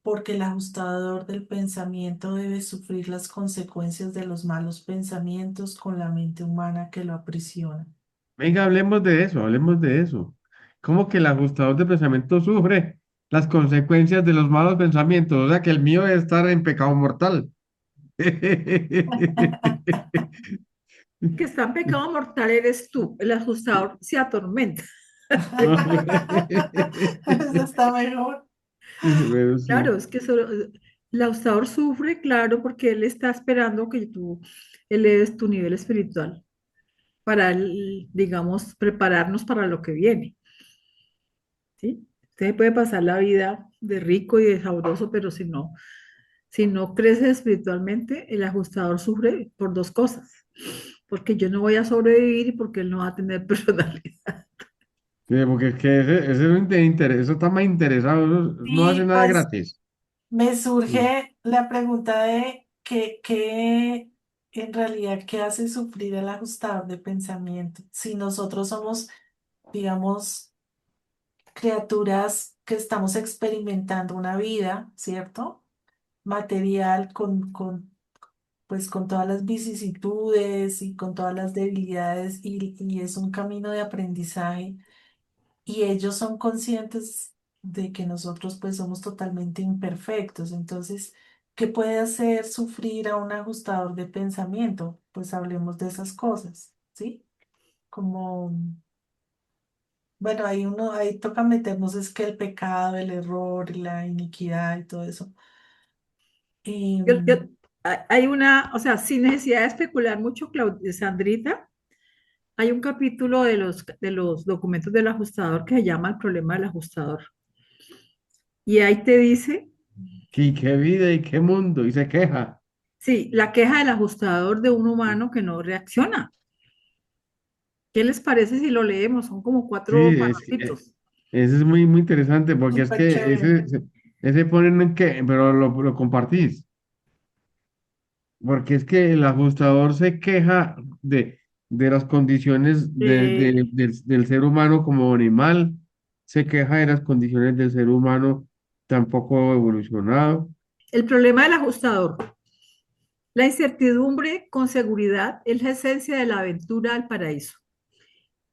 porque el ajustador del pensamiento debe sufrir las consecuencias de los malos pensamientos con la mente humana que lo aprisiona. Venga, hablemos de eso, hablemos de eso. ¿Cómo que el ajustador de pensamiento sufre las consecuencias de los malos pensamientos? O sea, que el mío debe estar en pecado mortal. Que está en pecado mortal eres tú, el ajustador se atormenta. Eso está mejor. Bueno, Claro, sí. es que el ajustador sufre, claro, porque él está esperando que tú eleves tu nivel espiritual para, digamos, prepararnos para lo que viene, ¿sí? Usted puede pasar la vida de rico y de sabroso, pero si no crece espiritualmente, el ajustador sufre por dos cosas, porque yo no voy a sobrevivir y porque él no va a tener personalidad. Sí, porque es que ese no eso está más interesado, eso no hace Sí, nada pues gratis. me Sí. surge la pregunta de qué en realidad qué hace sufrir el ajustador de pensamiento. Si nosotros somos, digamos, criaturas que estamos experimentando una vida, ¿cierto? Material pues con todas las vicisitudes y con todas las debilidades y es un camino de aprendizaje y ellos son conscientes de que nosotros pues somos totalmente imperfectos. Entonces, ¿qué puede hacer sufrir a un ajustador de pensamiento? Pues hablemos de esas cosas, ¿sí? Como, bueno, ahí toca meternos es que el pecado, el error, la iniquidad y todo eso. Yo- yo- Em, hay una, o sea, sin necesidad de especular mucho, Sandrita, hay un capítulo de los documentos del ajustador que se llama El problema del ajustador. Y ahí te dice, Y qué vida y qué mundo, y se queja. sí, la queja del ajustador de un humano que no reacciona. ¿Qué les parece si lo leemos? Son como Sí, cuatro párrafitos. ese es muy, muy interesante porque es Súper que chévere. ese ponen en que, pero lo compartís. Porque es que el ajustador se queja de las condiciones del ser humano como animal, se queja de las condiciones del ser humano tampoco evolucionado. El problema del ajustador. La incertidumbre con seguridad es la esencia de la aventura al paraíso.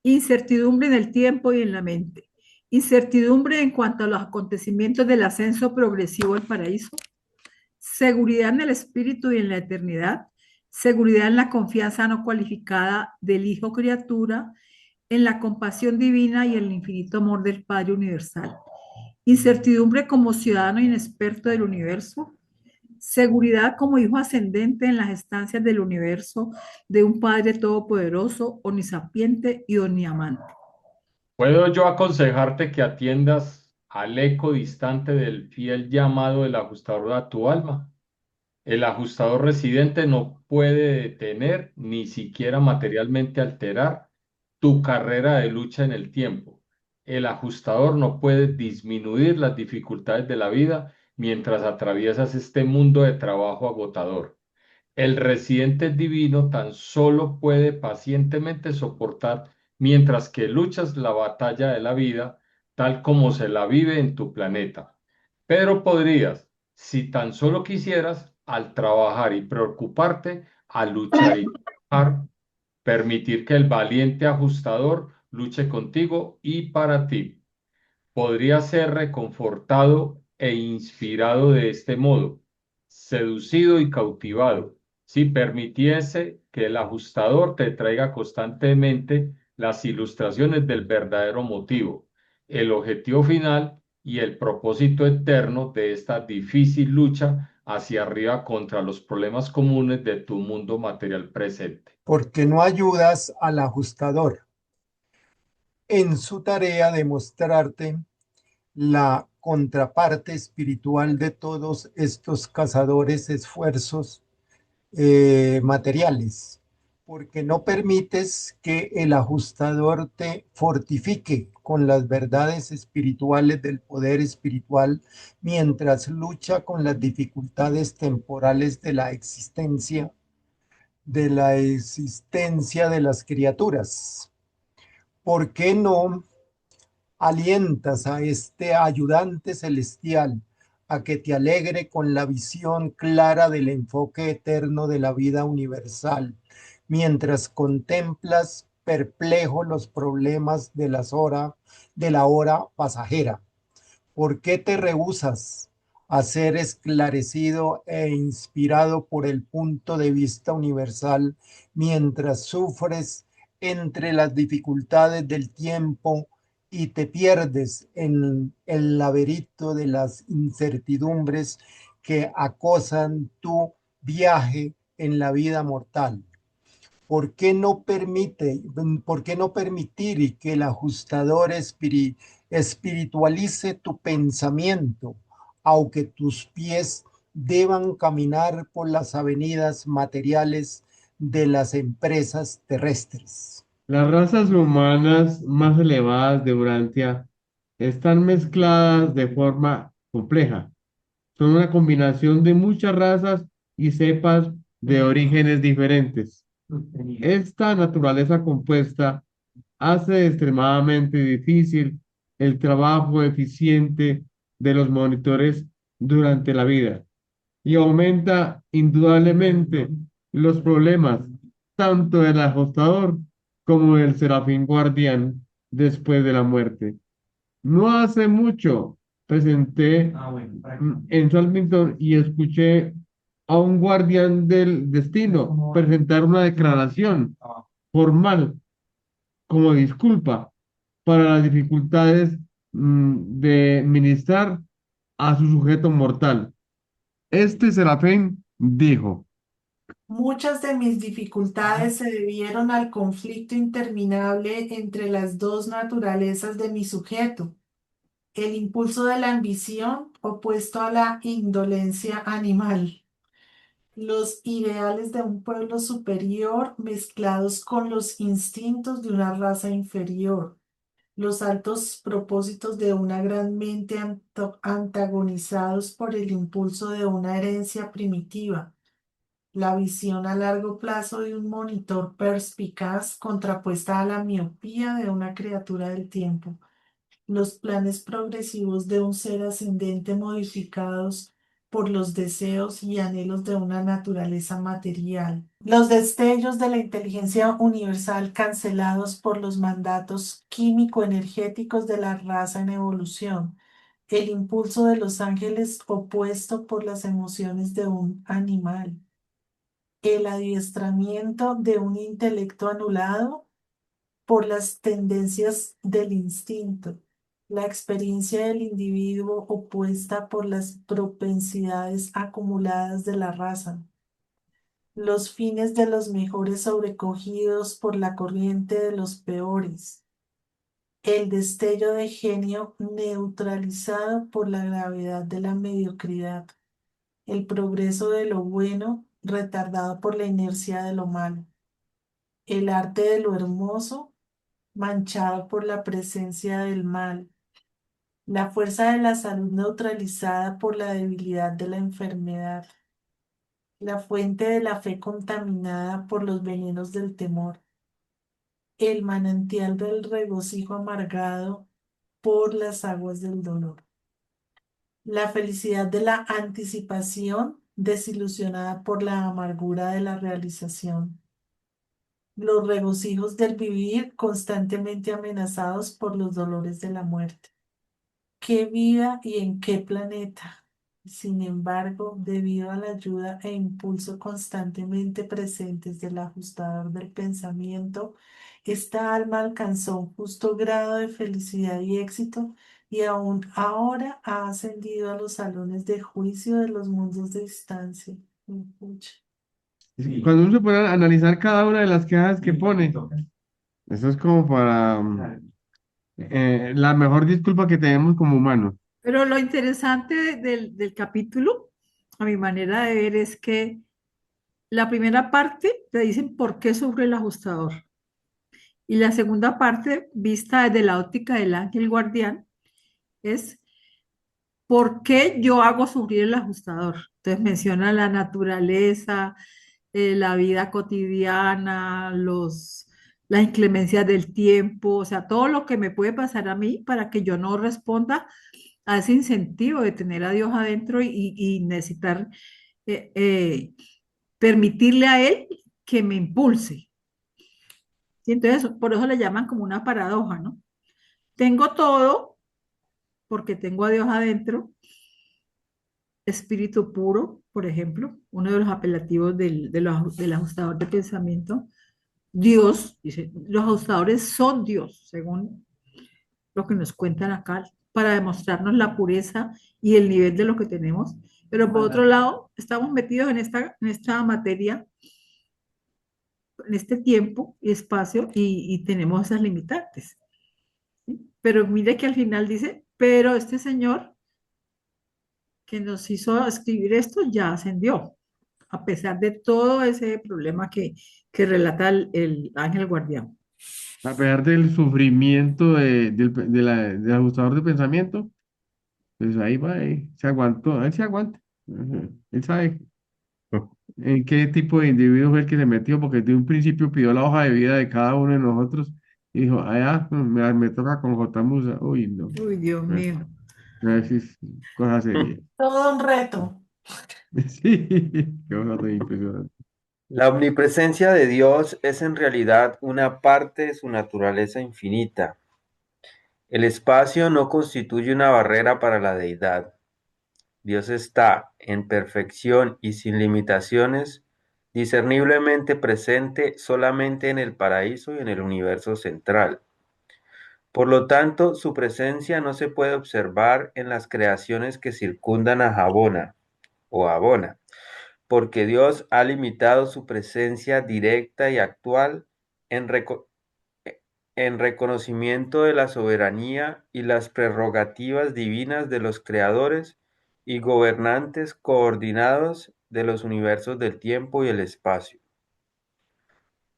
Incertidumbre en el tiempo y en la mente. incertidumbre en cuanto a los acontecimientos del ascenso progresivo al paraíso, seguridad en el espíritu y en la eternidad, seguridad en la confianza no cualificada del Hijo criatura, en la compasión divina y el infinito amor del Padre universal, incertidumbre como ciudadano inexperto del universo, seguridad como hijo ascendente en las estancias del universo de un Padre todopoderoso, omnisapiente y omniamante. ¿Puedo yo aconsejarte que atiendas al eco distante del fiel llamado del ajustador a tu alma? El ajustador residente no puede detener ni siquiera materialmente alterar tu carrera de lucha en el tiempo. El ajustador no puede disminuir las dificultades de la vida mientras atraviesas este mundo de trabajo agotador. El residente divino tan solo puede pacientemente soportar mientras que luchas la batalla de la vida tal como se la vive en tu planeta. Pero podrías, si tan solo quisieras, al trabajar y preocuparte, al luchar y trabajar, permitir que el valiente ajustador luche contigo y para ti. Podría ser reconfortado e inspirado de este modo, seducido y cautivado, si permitiese que el ajustador te traiga constantemente las ilustraciones del verdadero motivo, el objetivo final y el propósito eterno de esta difícil lucha hacia arriba contra los problemas comunes de tu mundo material presente. Porque no ayudas al ajustador en su tarea de mostrarte la contraparte espiritual de todos estos cazadores esfuerzos materiales, porque no permites que el ajustador te fortifique con las verdades espirituales del poder espiritual mientras lucha con las dificultades temporales de la existencia de las criaturas. ¿Por qué no alientas a este ayudante celestial a que te alegre con la visión clara del enfoque eterno de la vida universal, mientras contemplas perplejo los problemas de la hora pasajera? ¿Por qué te rehusas a ser esclarecido e inspirado por el punto de vista universal mientras sufres entre las dificultades del tiempo y te pierdes en el laberinto de las incertidumbres que acosan tu viaje en la vida mortal? ¿Por qué no permitir que el ajustador espiritualice tu pensamiento, aunque tus pies deban caminar por las avenidas materiales de las empresas terrestres? Las razas humanas más elevadas de Urantia están mezcladas de forma compleja. Son una combinación de muchas razas y cepas de orígenes diferentes. Esta naturaleza compuesta hace extremadamente difícil el trabajo eficiente de los monitores durante la vida y aumenta indudablemente los problemas tanto del ajustador como del serafín guardián después de la muerte. No hace mucho presenté en Salmington y escuché a un guardián del destino presentar una declaración formal como disculpa para las dificultades de ministrar a su sujeto mortal. Este serafín dijo, Muchas de mis dificultades se debieron al conflicto interminable entre las dos naturalezas de mi sujeto, el impulso de la ambición opuesto a la indolencia animal, los ideales de un pueblo superior mezclados con los instintos de una raza inferior, los altos propósitos de una gran mente antagonizados por el impulso de una herencia primitiva, la visión a largo plazo de un monitor perspicaz contrapuesta a la miopía de una criatura del tiempo, los planes progresivos de un ser ascendente modificados por los deseos y anhelos de una naturaleza material. Los destellos de la inteligencia universal cancelados por los mandatos químico-energéticos de la raza en evolución. El impulso de los ángeles opuesto por las emociones de un animal. El adiestramiento de un intelecto anulado por las tendencias del instinto, la experiencia del individuo opuesta por las propensidades acumuladas de la raza, los fines de los mejores sobrecogidos por la corriente de los peores, el destello de genio neutralizado por la gravedad de la mediocridad, el progreso de lo bueno retardado por la inercia de lo malo, el arte de lo hermoso manchado por la presencia del mal, la fuerza de la salud neutralizada por la debilidad de la enfermedad, la fuente de la fe contaminada por los venenos del temor, el manantial del regocijo amargado por las aguas del dolor, la felicidad de la anticipación desilusionada por la amargura de la realización, los regocijos del vivir constantemente amenazados por los dolores de la muerte. ¿Qué vida y en qué planeta? Sin embargo, debido a la ayuda e impulso constantemente presentes del ajustador del pensamiento, esta alma alcanzó un justo grado de felicidad y éxito y aún ahora ha ascendido a los salones de juicio de los mundos de distancia. Pucha. Cuando uno se pone a analizar cada una de las quejas que pone, eso es como para la mejor disculpa que tenemos como humanos. Pero lo interesante del capítulo, a mi manera de ver, es que la primera parte te dicen por qué sufre el ajustador. Y la segunda parte, vista desde la óptica del ángel guardián, es por qué yo hago sufrir el ajustador. Entonces menciona la naturaleza, la vida cotidiana, las inclemencias del tiempo, o sea, todo lo que me puede pasar a mí para que yo no responda a ese incentivo de tener a Dios adentro y necesitar eh, eh, permitirle a Él que me impulse. ¿Sí? Entonces, por eso le llaman como una paradoja, ¿no? Tengo todo porque tengo a Dios adentro, espíritu puro, por ejemplo, uno de los apelativos del ajustador de pensamiento. Dios, dice, los ajustadores son Dios, según lo que nos cuentan acá, para demostrarnos la pureza y el nivel de lo que tenemos. Pero por otro lado, estamos metidos en esta materia, en este tiempo y espacio, y tenemos esas limitantes. ¿Sí? Pero mire que al final dice, pero este señor que nos hizo escribir esto ya ascendió, a pesar de todo ese problema que relata el ángel guardián. A pesar del sufrimiento del ajustador de pensamiento, pues ahí va, se aguantó, él se aguanta. Ujú. Él sabe en qué tipo de individuo fue el que se metió, porque de un principio pidió la hoja de vida de cada uno de nosotros y dijo, allá me toca con J. Musa. Uy, no. Uy, Dios mío. Sí, es cosa seria. Todo un reto. Sí, qué cosa tan impresionante. La omnipresencia de Dios es en realidad una parte de su naturaleza infinita. El espacio no constituye una barrera para la deidad. Dios está en perfección y sin limitaciones, discerniblemente presente solamente en el paraíso y en el universo central. Por lo tanto, su presencia no se puede observar en las creaciones que circundan a Jabona o Abona, porque Dios ha limitado su presencia directa y actual en, en reconocimiento de la soberanía y las prerrogativas divinas de los creadores y gobernantes coordinados de los universos del tiempo y el espacio.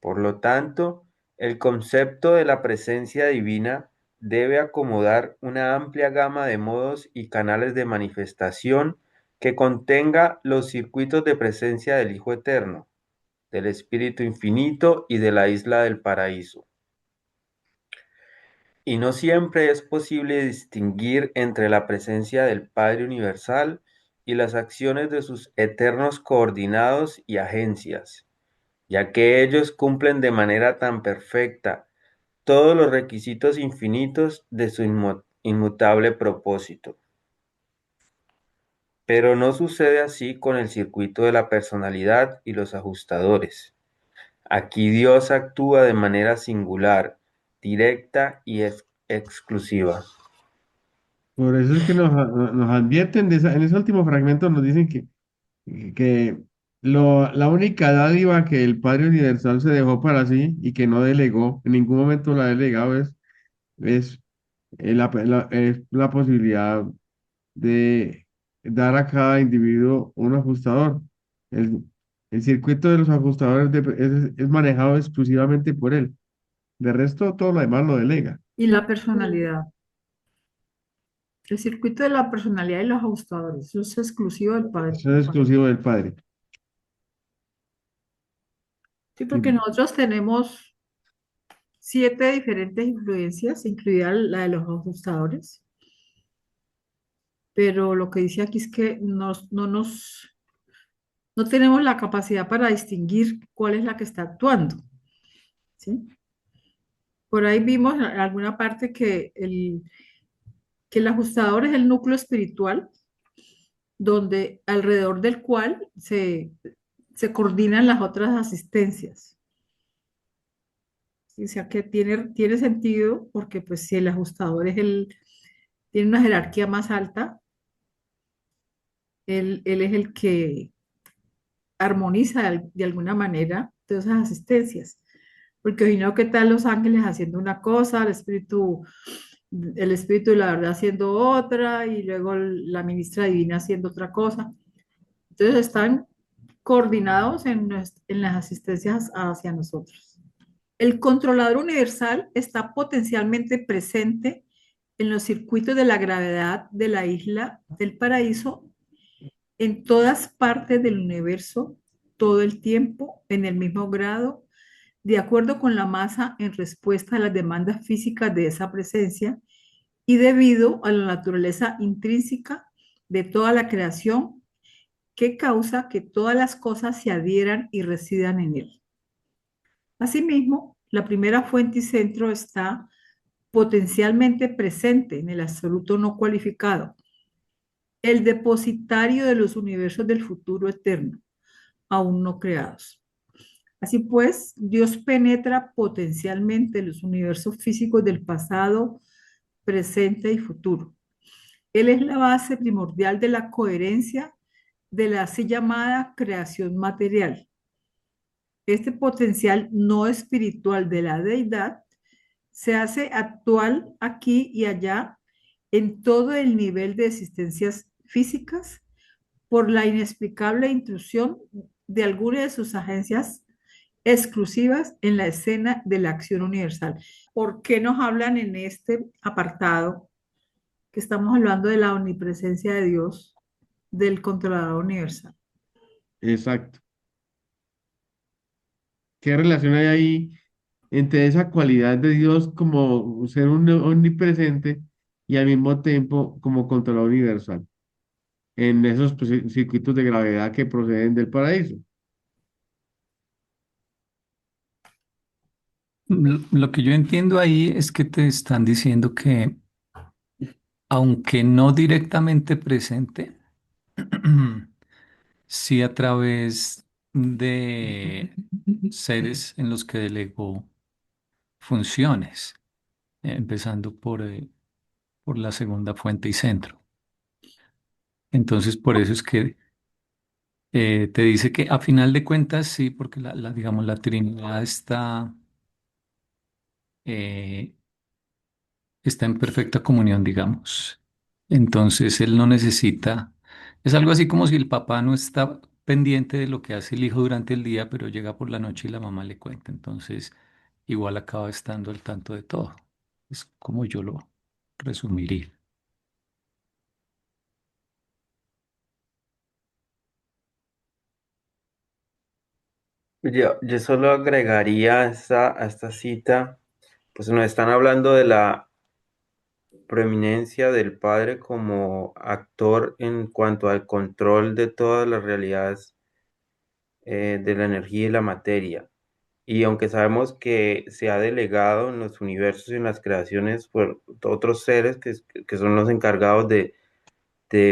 Por lo tanto, el concepto de la presencia divina debe acomodar una amplia gama de modos y canales de manifestación que contenga los circuitos de presencia del Hijo Eterno, del Espíritu Infinito y de la Isla del Paraíso. Y no siempre es posible distinguir entre la presencia del Padre Universal y las acciones de sus eternos coordinados y agencias, ya que ellos cumplen de manera tan perfecta todos los requisitos infinitos de su inmutable propósito. Pero no sucede así con el circuito de la personalidad y los ajustadores. Aquí Dios actúa de manera singular, directa y exclusiva. Por eso es que nos advierten en ese último fragmento nos dicen que la única dádiva que el Padre Universal se dejó para sí y que no delegó, en ningún momento la ha delegado, es es la posibilidad de dar a cada individuo un ajustador. El, el circuito de los ajustadores es manejado exclusivamente por él. De resto, todo lo demás lo delega. Y la personalidad. El circuito de la personalidad y los ajustadores. Eso es exclusivo del Padre. Eso es exclusivo del Padre. Sí, Y porque nosotros tenemos 7 diferentes influencias, incluida la de los ajustadores. Pero lo que dice aquí es que no tenemos la capacidad para distinguir cuál es la que está actuando, ¿sí? Por ahí vimos en alguna parte que el ajustador es el núcleo espiritual, donde alrededor del cual se coordinan las otras asistencias. ¿Sí? O sea que tiene sentido porque pues si el ajustador tiene una jerarquía más alta, él es el que armoniza de alguna manera todas esas asistencias. Porque si no, ¿qué tal los ángeles haciendo una cosa, el espíritu de la verdad haciendo otra, y luego la ministra divina haciendo otra cosa? Entonces están coordinados en las asistencias hacia nosotros. El controlador universal está potencialmente presente en los circuitos de la gravedad de la isla del paraíso en todas partes del universo, todo el tiempo, en el mismo grado, de acuerdo con la masa en respuesta a las demandas físicas de esa presencia y debido a la naturaleza intrínseca de toda la creación que causa que todas las cosas se adhieran y residan en él. Asimismo, la primera fuente y centro está potencialmente presente en el absoluto no cualificado, el depositario de los universos del futuro eterno, aún no creados. Así pues, Dios penetra potencialmente los universos físicos del pasado, presente y futuro. Él es la base primordial de la coherencia de la así llamada creación material. Este potencial no espiritual de la deidad se hace actual aquí y allá en todo el nivel de existencias físicas por la inexplicable intrusión de alguna de sus agencias exclusivas en la escena de la acción universal. ¿Por qué nos hablan en este apartado que estamos hablando de la omnipresencia de Dios, del controlador universal? Exacto. ¿Qué relación hay ahí entre esa cualidad de Dios como ser omnipresente y al mismo tiempo como controlador universal en esos pues, circuitos de gravedad que proceden del paraíso? Lo que yo entiendo ahí es que te están diciendo que, aunque no directamente presente, sí a través de seres en los que delegó funciones, empezando por la segunda fuente y centro. Entonces, por eso es que te dice que a final de cuentas sí, porque digamos, la Trinidad eh, está en perfecta comunión, digamos. Entonces él no necesita, es algo así como si el papá no está pendiente de lo que hace el hijo durante el día, pero llega por la noche y la mamá le cuenta. Entonces igual acaba estando al tanto de todo. Es como yo lo resumiría. Yo solo agregaría a esta cita, pues nos están hablando preeminencia del Padre como actor en cuanto al control de todas las realidades de la energía y la materia. Y aunque sabemos que se ha delegado en los universos y en las creaciones por otros seres que son los encargados de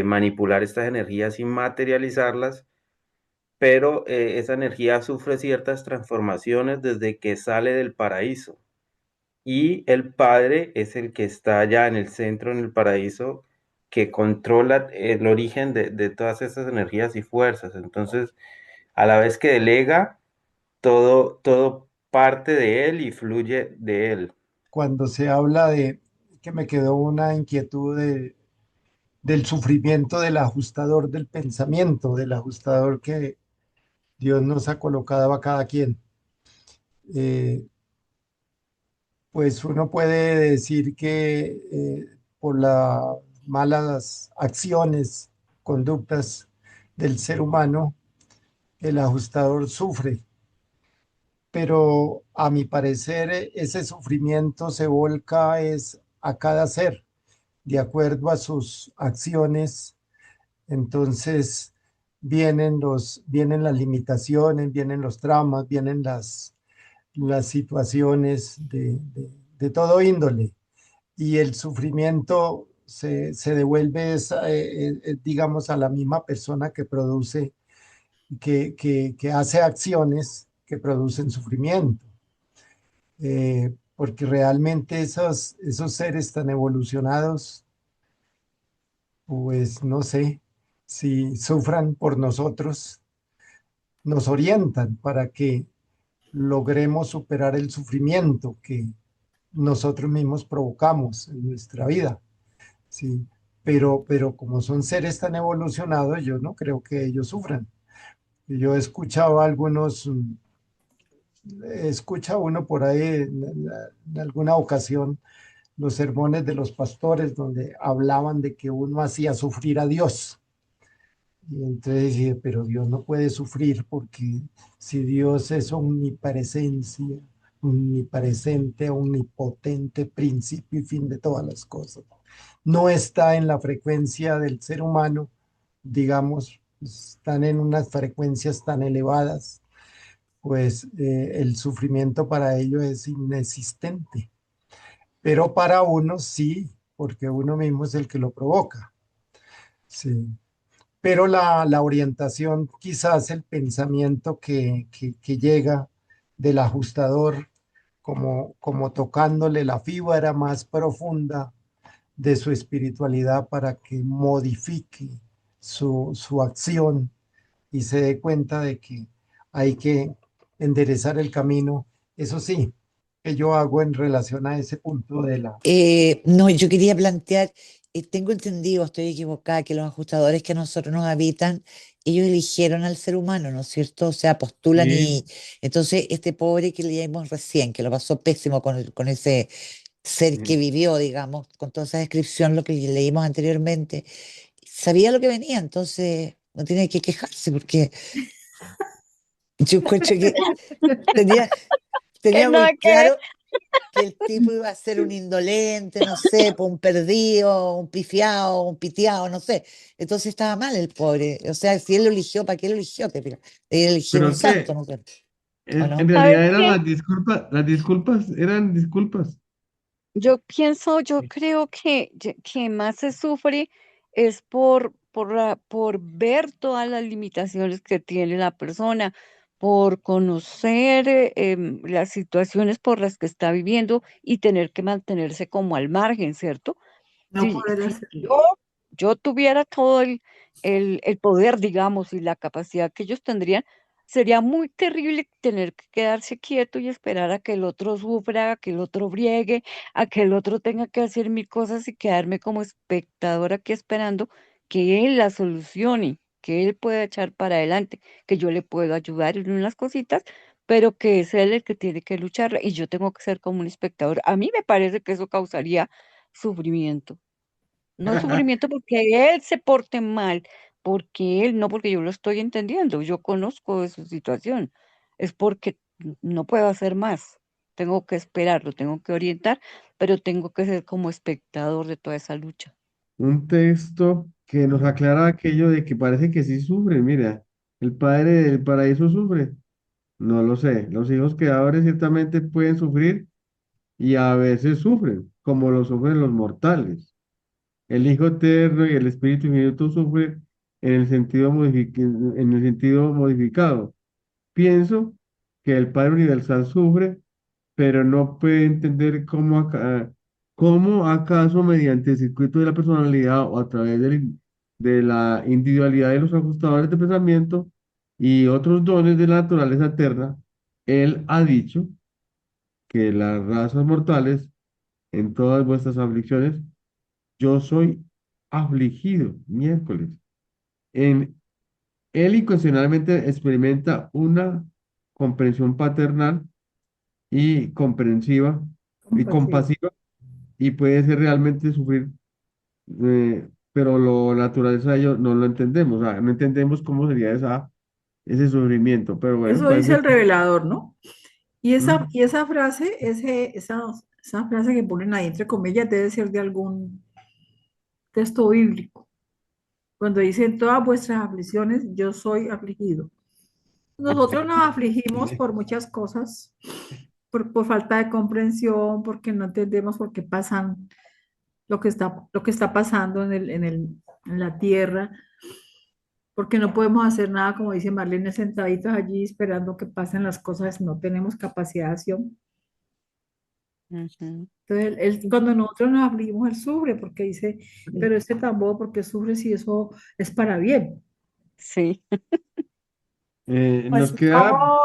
manipular estas energías y materializarlas, pero esa energía sufre ciertas transformaciones desde que sale del paraíso. Y el Padre es el que está allá en el centro, en el paraíso, que controla el origen de todas esas energías y fuerzas. Entonces, a la vez que delega, todo parte de él y fluye de él. Cuando se habla de que me quedó una inquietud del sufrimiento del ajustador del pensamiento, del ajustador que Dios nos ha colocado a cada quien. Eh, pues uno puede decir que por las malas acciones, conductas del ser humano, el ajustador sufre, pero a mi parecer ese sufrimiento se volca es a cada ser, de acuerdo a sus acciones. Entonces vienen las limitaciones, vienen los traumas, vienen las situaciones de todo índole. Y el sufrimiento se devuelve, digamos, a la misma persona que produce, que hace acciones que producen sufrimiento. Porque realmente esos seres tan evolucionados, pues no sé si sufran por nosotros, nos orientan para que logremos superar el sufrimiento que nosotros mismos provocamos en nuestra vida, ¿sí? Pero como son seres tan evolucionados, yo no creo que ellos sufran. Yo he escuchado escucha uno por ahí en alguna ocasión los sermones de los pastores donde hablaban de que uno hacía sufrir a Dios. Y entonces dije, pero Dios no puede sufrir porque si Dios es omnipresencia, omnipresente, omnipotente, principio y fin de todas las cosas, no está en la frecuencia del ser humano, digamos, están en unas frecuencias tan elevadas, pues el sufrimiento para ellos es inexistente, pero para uno sí, porque uno mismo es el que lo provoca. Sí. Pero la orientación, quizás el pensamiento que llega del ajustador, como tocándole la fibra más profunda de su espiritualidad para que modifique su acción y se dé cuenta de que hay que enderezar el camino. Eso sí, que yo hago en relación a ese punto de la... No, yo quería plantear, tengo entendido, estoy equivocada, que los ajustadores que a nosotros nos habitan, ellos eligieron al ser humano, ¿no es cierto? O sea, postulan Sí, y entonces este pobre que leímos recién, que lo pasó pésimo con ese ser que Ujú. vivió, digamos, con toda esa descripción, lo que leímos anteriormente, sabía lo que venía, entonces no tiene que quejarse porque yo encuentro que tenía, Que tenía nada muy que ver. claro que el tipo iba a ser un indolente, no sé, pues un perdido, un pifiado, un piteado, no sé. Entonces estaba mal el pobre. O sea, si él lo eligió, ¿para qué lo eligió? Te digo, él eligió pero un es santo, que ¿no sé? ¿O en no? ¿Sabes realidad eran qué? las disculpas eran disculpas. Yo creo que más se sufre es por ver todas las limitaciones que tiene la persona, por conocer las situaciones por las que está viviendo y tener que mantenerse como al margen, ¿cierto? No Si, poder si hacerlo. yo tuviera todo el poder, digamos, y la capacidad que ellos tendrían, sería muy terrible tener que quedarse quieto y esperar a que el otro sufra, a que el otro briegue, a que el otro tenga que hacer mil cosas y quedarme como espectador aquí esperando que él la solucione, que él pueda echar para adelante, que yo le puedo ayudar en unas cositas, pero que es él el que tiene que luchar y yo tengo que ser como un espectador. A mí me parece que eso causaría sufrimiento. No sufrimiento porque él se porte mal, porque él, no porque yo lo estoy entendiendo, yo conozco de su situación, es porque no puedo hacer más. tengo que esperarlo, tengo que orientar, pero tengo que ser como espectador de toda esa lucha. Un texto que nos aclara aquello de que parece que sí sufre. Mira, el padre del paraíso sufre. No lo sé. Los hijos creadores ciertamente pueden sufrir y a veces sufren, como lo sufren los mortales. El Hijo Eterno y el Espíritu Infinito sufren en el sentido en el sentido modificado. Pienso que el Padre Universal sufre, pero no puede entender cómo acaso mediante el circuito de la personalidad o a través de la individualidad de los ajustadores de pensamiento y otros dones de la naturaleza eterna, Él ha dicho que las razas mortales, en todas vuestras aflicciones, yo soy afligido, miércoles. En Él incuestionablemente experimenta una comprensión paternal y comprensiva y Compasivo. compasiva y puede ser realmente sufrir, pero lo naturaleza de ello no lo entendemos, o sea, no entendemos cómo sería ese sufrimiento, pero bueno, me Eso dice parece el revelador, ¿no? Y esa, mm, y esa frase, esa frase que ponen ahí entre comillas debe ser de algún texto bíblico. Cuando dicen todas vuestras aflicciones, yo soy afligido. Nosotros nos afligimos por muchas cosas, por falta de comprensión, porque no entendemos por qué pasan lo que está pasando en la tierra, porque no podemos hacer nada, como dice Marlene, sentaditos allí esperando que pasen las cosas, no tenemos capacidad de acción. Ujú. Entonces, cuando nosotros nos afligimos, él sufre, porque dice, pero este tambor, ¿por qué sufre si eso es para bien? Sí, nos Pues es queda, como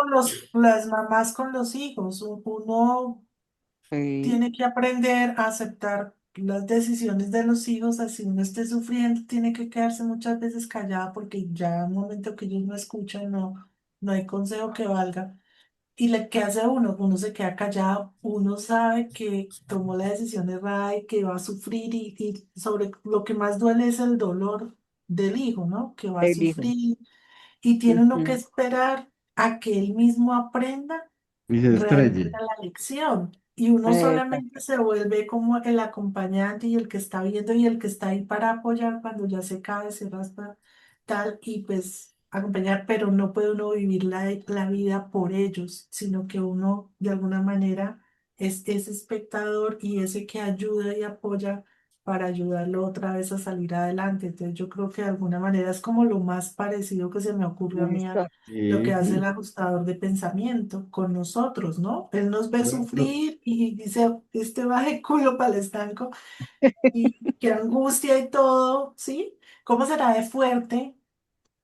las mamás con los hijos. Uno sí, tiene que aprender a aceptar las decisiones de los hijos, así uno esté sufriendo, tiene que quedarse muchas veces callada porque ya en un momento que ellos no escuchan, no hay consejo que valga. ¿Y qué hace uno? Uno se queda callado, uno sabe que tomó la decisión errada y que va a sufrir y sobre lo que más duele es el dolor del hijo, ¿no? Que va a el hijo. sufrir y tiene uno que Ujú. esperar a que él mismo aprenda y se realmente estrelle. la lección. Y uno solamente Exacto. se vuelve como el acompañante y el que está viendo y el que está ahí para apoyar cuando ya se cae, se raspa, tal, y pues acompañar, pero no puede uno vivir la vida por ellos, sino que uno de alguna manera es ese espectador y ese que ayuda y apoya para ayudarlo otra vez a salir adelante. Entonces yo creo que de alguna manera es como lo más parecido que se me ocurrió a mí a Exacto. lo que Y, hace el ajustador de pensamiento con nosotros, ¿no? Él nos ve bueno, sufrir y dice, este baje culo para el estanco y qué angustia y todo, ¿sí? ¿Cómo será de fuerte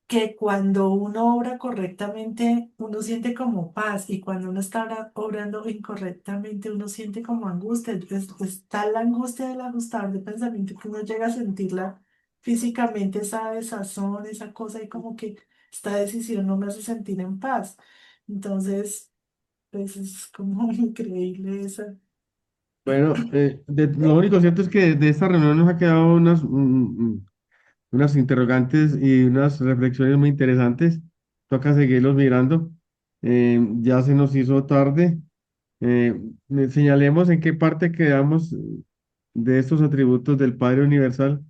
que cuando uno obra correctamente uno siente como paz y cuando uno está obrando incorrectamente uno siente como angustia? Es tal la angustia del ajustador de pensamiento que uno llega a sentirla físicamente, esa desazón, esa cosa y como que esta decisión no me hace sentir en paz. Entonces, pues es como increíble esa. bueno, lo único cierto es que de esta reunión nos ha quedado unas interrogantes y unas reflexiones muy interesantes. Toca seguirlos mirando. Ya se nos hizo tarde. Señalemos en qué parte quedamos de estos atributos del Padre Universal.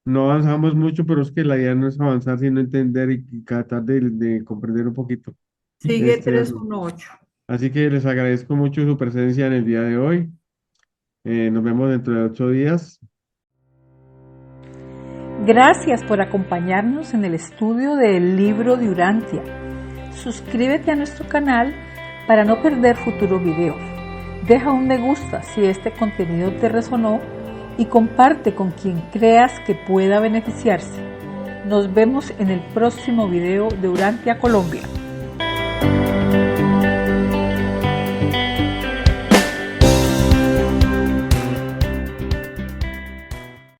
No avanzamos mucho, pero es que la idea no es avanzar, sino entender y tratar de comprender un poquito Sigue este asunto. 318. Así que les agradezco mucho su presencia en el día de hoy. Nos vemos dentro de 8 días. Gracias por acompañarnos en el estudio del libro de Urantia. Suscríbete a nuestro canal para no perder futuros videos. Deja un me gusta si este contenido te resonó y comparte con quien creas que pueda beneficiarse. Nos vemos en el próximo video de Urantia Colombia.